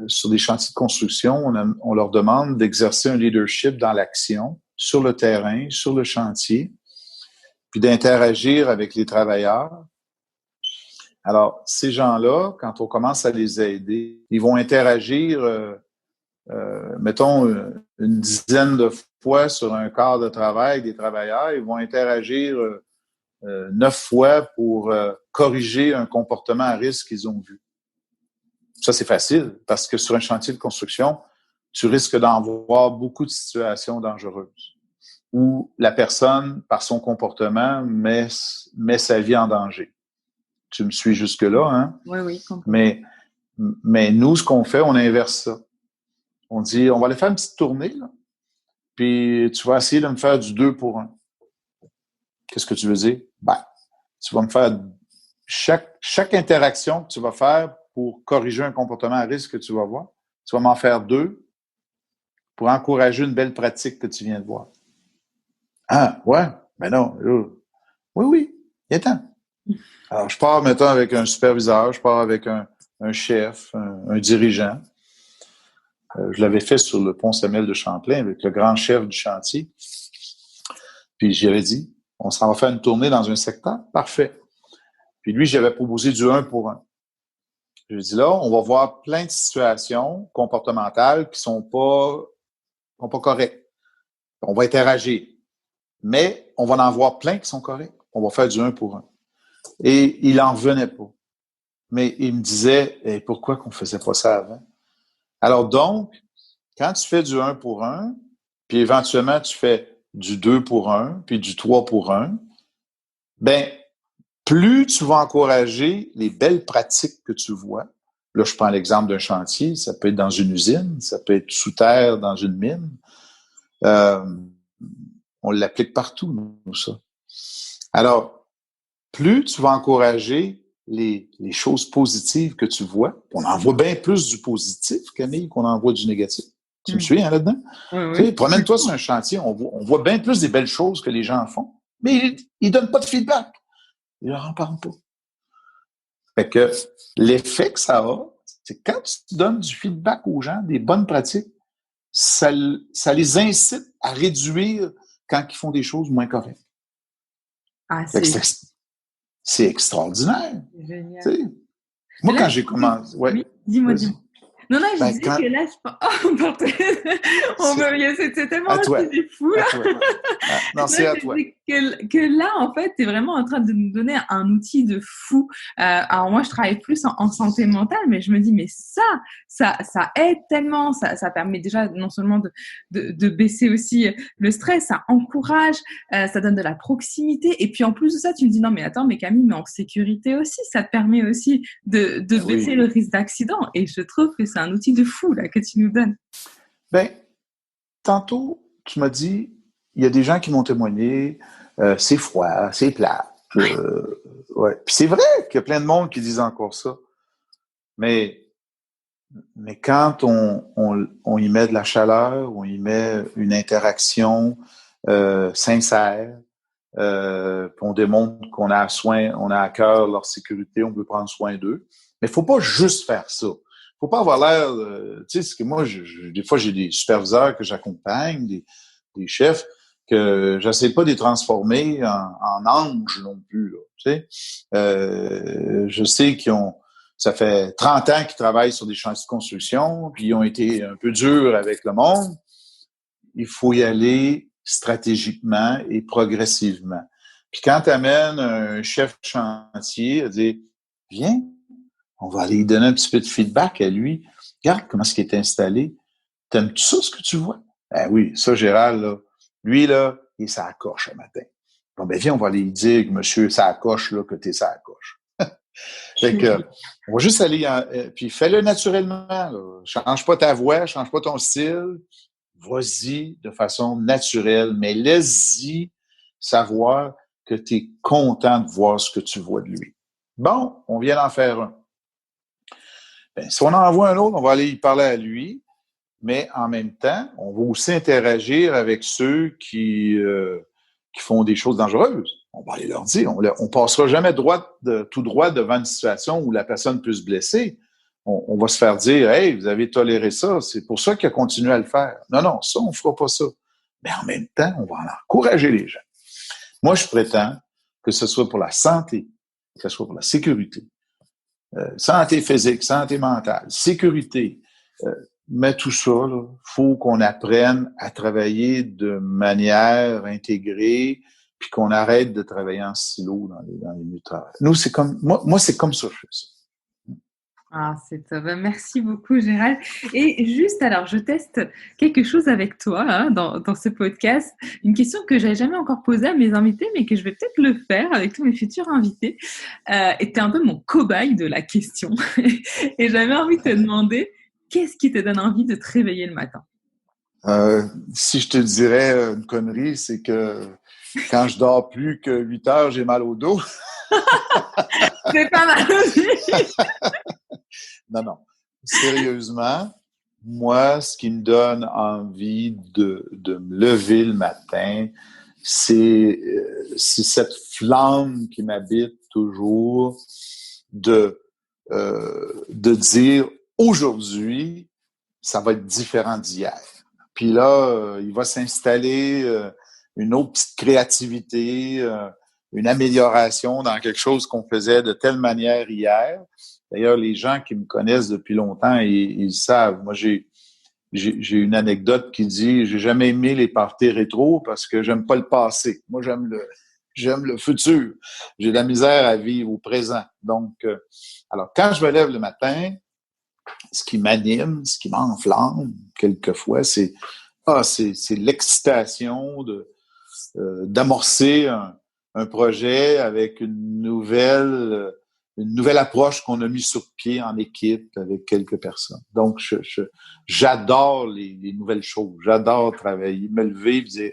sur des chantiers de construction, on leur demande d'exercer un leadership dans l'action, sur le terrain, sur le chantier, puis d'interagir avec les travailleurs. Alors, ces gens-là, quand on commence à les aider, ils vont interagir, mettons, une dizaine de fois sur un quart de travail des travailleurs. Ils vont interagir 9 fois pour corriger un comportement à risque qu'ils ont vu. Ça, c'est facile, parce que sur un chantier de construction, tu risques d'en voir beaucoup de situations dangereuses où la personne, par son comportement, met sa vie en danger. Tu me suis jusque-là, hein? Oui, complètement. Mais nous, ce qu'on fait, on inverse ça. On dit, on va aller faire une petite tournée, là, puis tu vas essayer de me faire du 2 pour 1. Qu'est-ce que tu veux dire? Tu vas me faire chaque interaction que tu vas faire pour corriger un comportement à risque que tu vas voir, tu vas m'en faire 2 pour encourager une belle pratique que tu viens de voir. Ah, ouais, ben non, oui, oui, il est temps. Alors, je pars, mettons, avec un superviseur, je pars avec un chef, un dirigeant. Je l'avais fait sur le pont Samuel de Champlain avec le grand chef du chantier. Puis j'y avais dit, on s'en va faire une tournée dans un secteur. Parfait. Puis lui, j'avais proposé du 1-pour-1. Je lui ai dit là, on va voir plein de situations comportementales qui sont pas correctes. On va interagir. Mais on va en voir plein qui sont corrects. On va faire du 1-pour-1. Et il en revenait pas. Mais il me disait, pourquoi qu'on faisait pas ça avant? Alors donc, quand tu fais du 1-pour-1, puis éventuellement tu fais du 2-pour-1, puis du 3-pour-1, ben, plus tu vas encourager les belles pratiques que tu vois. Là, je prends l'exemple d'un chantier, ça peut être dans une usine, ça peut être sous terre dans une mine. Euh, on l'applique partout, nous, ça. Alors, plus tu vas encourager les choses positives que tu vois, on en voit bien plus du positif, Camille, qu'on en voit du négatif. Tu me suis là-dedans? Oui, Tu sais, oui. promène-toi sur un chantier, on voit bien plus des belles choses que les gens font, mais ils donnent pas de feedback. Ils leur en parlent pas. Fait que l'effet que ça a, c'est quand tu donnes du feedback aux gens, des bonnes pratiques, ça les incite à réduire quand ils font des choses moins correctes. Ah, Fait que c'est c'est extraordinaire. génial. Tu sais. Moi, Là, quand j'ai commencé, ouais, oui, dis-moi, vas-y. dis-moi. Non, non, je Ben, disais que là, oh, pardon. C'est tellement à un toi, sujet fou, à là. toi. Ah, non, Là, c'est à je toi. disais que là, en fait, tu es vraiment en train de nous donner un outil de fou. Alors moi, je travaille plus en santé mentale, mais je me dis, mais ça aide tellement. Ça permet déjà non seulement de baisser aussi le stress, ça encourage, ça donne de la proximité. Et puis en plus de ça, tu me dis, non, mais attends, mais Camille, mais en sécurité aussi, ça te permet aussi de Ben baisser oui. le risque d'accident. Et je trouve que c'est un outil de fou là que tu nous donnes. Ben, tantôt, tu m'as dit, il y a des gens qui m'ont témoigné, c'est froid, c'est plat. Ouais. Puis c'est vrai qu'il y a plein de monde qui disent encore ça. Mais quand on y met de la chaleur, on y met une interaction sincère, puis on démontre qu'on a on a à cœur leur sécurité, on veut prendre soin d'eux. Mais il faut pas juste faire ça. Faut pas avoir l'air, tu sais, ce que moi, des fois, j'ai des superviseurs que j'accompagne, des chefs, que j'essaie pas de les transformer en anges non plus, là, tu sais. Je sais ça fait 30 ans qu'ils travaillent sur des chantiers de construction, puis ils ont été un peu durs avec le monde. Il faut y aller stratégiquement et progressivement. Puis quand tu amènes un chef chantier à dire, viens, on va aller lui donner un petit peu de feedback à lui. Regarde comment est-ce qu'il est installé. T'aimes-tu ça, ce que tu vois? Ben oui, ça, Gérald, là, lui, là, il est sa coche le matin. Bon, ben viens, on va aller lui dire, monsieur, sa coche, là, que t'es sa coche. Fait que, on va juste aller, puis fais-le naturellement, là. Change pas ta voix, change pas ton style. Vas-y de façon naturelle, mais laisse-y savoir que tu es content de voir ce que tu vois de lui. Bon, on vient d'en faire un. Ben, si on en envoie un autre, on va aller y parler à lui, mais en même temps, on va aussi interagir avec ceux qui font des choses dangereuses. On va aller leur dire, on passera jamais tout droit devant une situation où la personne peut se blesser. On va se faire dire, hey, vous avez toléré ça, c'est pour ça qu'il a continué à le faire. Non, non, ça, on ne fera pas ça. Mais en même temps, on va encourager les gens. Moi, je prétends que ce soit pour la santé, que ce soit pour la sécurité, santé physique, santé mentale, sécurité, mais tout ça, il faut qu'on apprenne à travailler de manière intégrée, puis qu'on arrête de travailler en silo dans les milieux de travail. Nous, c'est comme moi, c'est comme ça que je fais ça. Ah, c'est top. Merci beaucoup, Gérald. Et juste, alors, je teste quelque chose avec toi hein, dans ce podcast. Une question que j'avais jamais encore posée à mes invités, mais que je vais peut-être le faire avec tous mes futurs invités. Et tu es un peu mon cobaye de la question. Et j'avais envie de te demander, qu'est-ce qui te donne envie de te réveiller le matin? Si je te dirais une connerie, c'est que quand je dors plus que 8 heures, j'ai mal au dos. C'est pas mal aussi. Non, non. Sérieusement, moi, ce qui me donne envie de me lever le matin, c'est cette flamme qui m'habite toujours de dire aujourd'hui, ça va être différent d'hier. Puis là, il va s'installer une autre petite créativité, une amélioration dans quelque chose qu'on faisait de telle manière hier. D'ailleurs, les gens qui me connaissent depuis longtemps, ils savent. Moi, j'ai une anecdote qui dit, j'ai jamais aimé les parties rétro parce que j'aime pas le passé. Moi, j'aime le futur. J'ai de la misère à vivre au présent. Donc, alors, quand je me lève le matin, ce qui m'anime, ce qui m'enflamme, quelquefois, c'est l'excitation d'amorcer un projet avec une nouvelle approche qu'on a mis sur pied en équipe avec quelques personnes. Donc, j'adore les nouvelles choses. J'adore travailler, me lever et dire,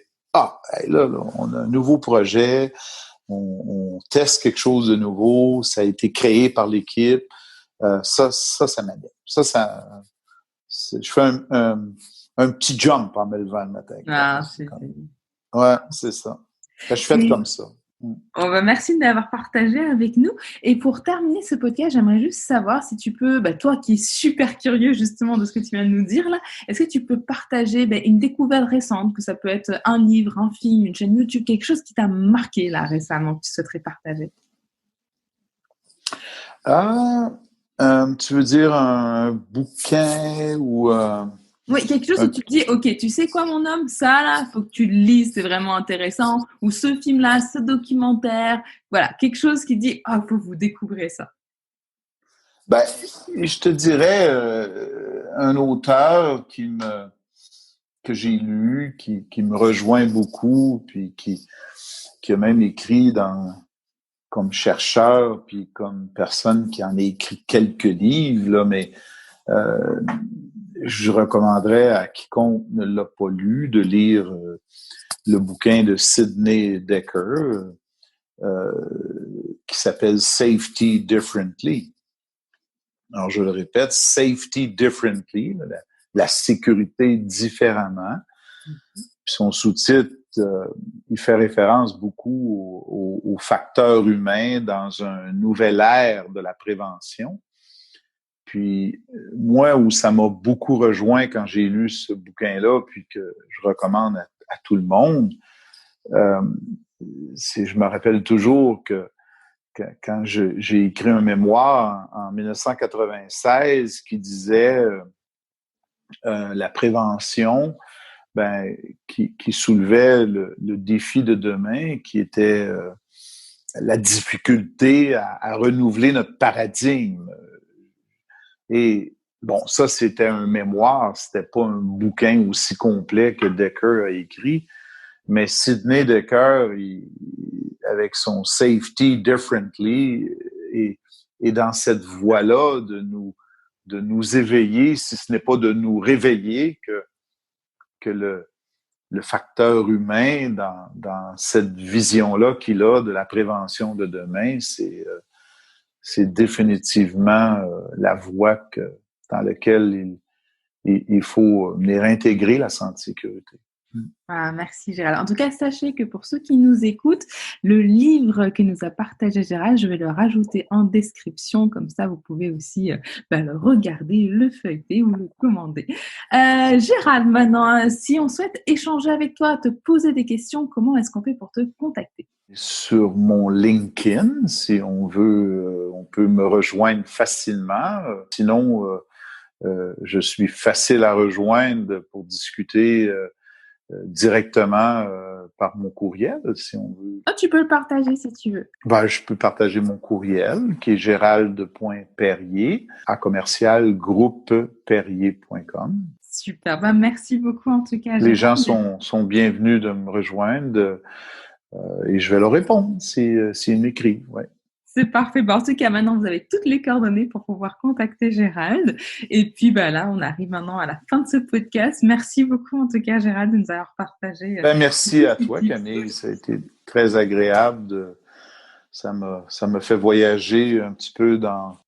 là, on a un nouveau projet, on teste quelque chose de nouveau, ça a été créé par l'équipe. Ça m'aide. Je fais un petit jump en me levant le matin. Ouais, c'est ça. Je suis fait comme ça. Merci d'avoir partagé avec nous. Et pour terminer ce podcast, j'aimerais juste savoir si tu peux, toi qui es super curieux justement de ce que tu viens de nous dire là, est-ce que tu peux partager une découverte récente, que ça peut être un livre, un film, une chaîne YouTube, quelque chose qui t'a marqué là récemment, que tu souhaiterais partager? Tu veux dire un bouquin ou... Oui, quelque chose où tu te dis, OK, tu sais quoi, mon homme, ça, là, faut que tu le lises, c'est vraiment intéressant. Ou ce film-là, ce documentaire. Voilà, quelque chose qui dit, faut vous découvrir ça. Je te dirais un auteur que j'ai lu, qui me rejoint beaucoup, puis qui a même écrit comme chercheur, puis comme personne qui en a écrit quelques livres, là, mais je recommanderais à quiconque ne l'a pas lu de lire le bouquin de Sidney Dekker qui s'appelle Safety Differently. Alors, je le répète, Safety Differently, la sécurité différemment. Puis son sous-titre, il fait référence beaucoup aux facteurs humains dans un nouvel ère de la prévention. Puis moi, où ça m'a beaucoup rejoint quand j'ai lu ce bouquin-là, puis que je recommande à tout le monde, je me rappelle toujours que quand j'ai écrit un mémoire en 1996 qui disait la prévention, qui soulevait le défi de demain, qui était la difficulté à renouveler notre paradigme. Et bon, ça, c'était un mémoire, c'était pas un bouquin aussi complet que Dekker a écrit, mais Sidney Dekker, avec son Safety Differently, est dans cette voie-là de nous éveiller, si ce n'est pas de nous réveiller, que le facteur humain dans cette vision-là qu'il a de la prévention de demain, c'est définitivement la voie dans laquelle il faut venir intégrer la santé sécurité. Merci Gérald. En tout cas, sachez que pour ceux qui nous écoutent, le livre que nous a partagé Gérald, je vais le rajouter en description, comme ça vous pouvez aussi le regarder, le feuilleter ou le commander. Gérald, maintenant, si on souhaite échanger avec toi, te poser des questions, comment est-ce qu'on fait pour te contacter? Sur mon LinkedIn, si on veut, on peut me rejoindre facilement. Sinon, je suis facile à rejoindre pour discuter directement par mon courriel, si on veut. Tu peux le partager si tu veux. Je peux partager mon courriel, qui est gerald.perrier@groupeperrier.com. Super, merci beaucoup en tout cas. Les gens sont bienvenus de me rejoindre et je vais leur répondre s'ils m'écrivent. Ouais. C'est parfait. En tout cas, maintenant, vous avez toutes les coordonnées pour pouvoir contacter Gérald. Et puis, là, on arrive maintenant à la fin de ce podcast. Merci beaucoup, en tout cas, Gérald, de nous avoir partagé. Merci à toi, Camille. Ça a été très agréable. Ça me fait voyager un petit peu dans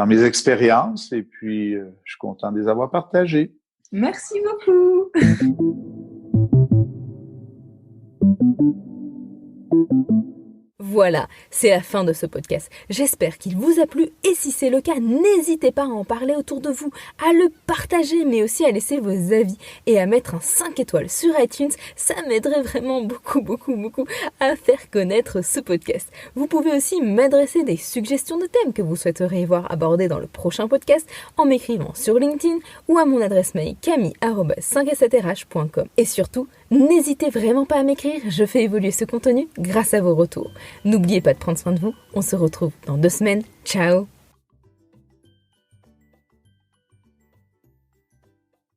mes expériences. Et puis, je suis content de les avoir partagées. Merci beaucoup. Voilà, c'est la fin de ce podcast. J'espère qu'il vous a plu et si c'est le cas, n'hésitez pas à en parler autour de vous, à le partager mais aussi à laisser vos avis et à mettre un 5 étoiles sur iTunes. Ça m'aiderait vraiment beaucoup à faire connaître ce podcast. Vous pouvez aussi m'adresser des suggestions de thèmes que vous souhaiteriez voir abordés dans le prochain podcast en m'écrivant sur LinkedIn ou à mon adresse mail camille@5a7rh.com. Et surtout, n'hésitez vraiment pas à m'écrire, je fais évoluer ce contenu grâce à vos retours. N'oubliez pas de prendre soin de vous, on se retrouve dans 2 semaines. Ciao!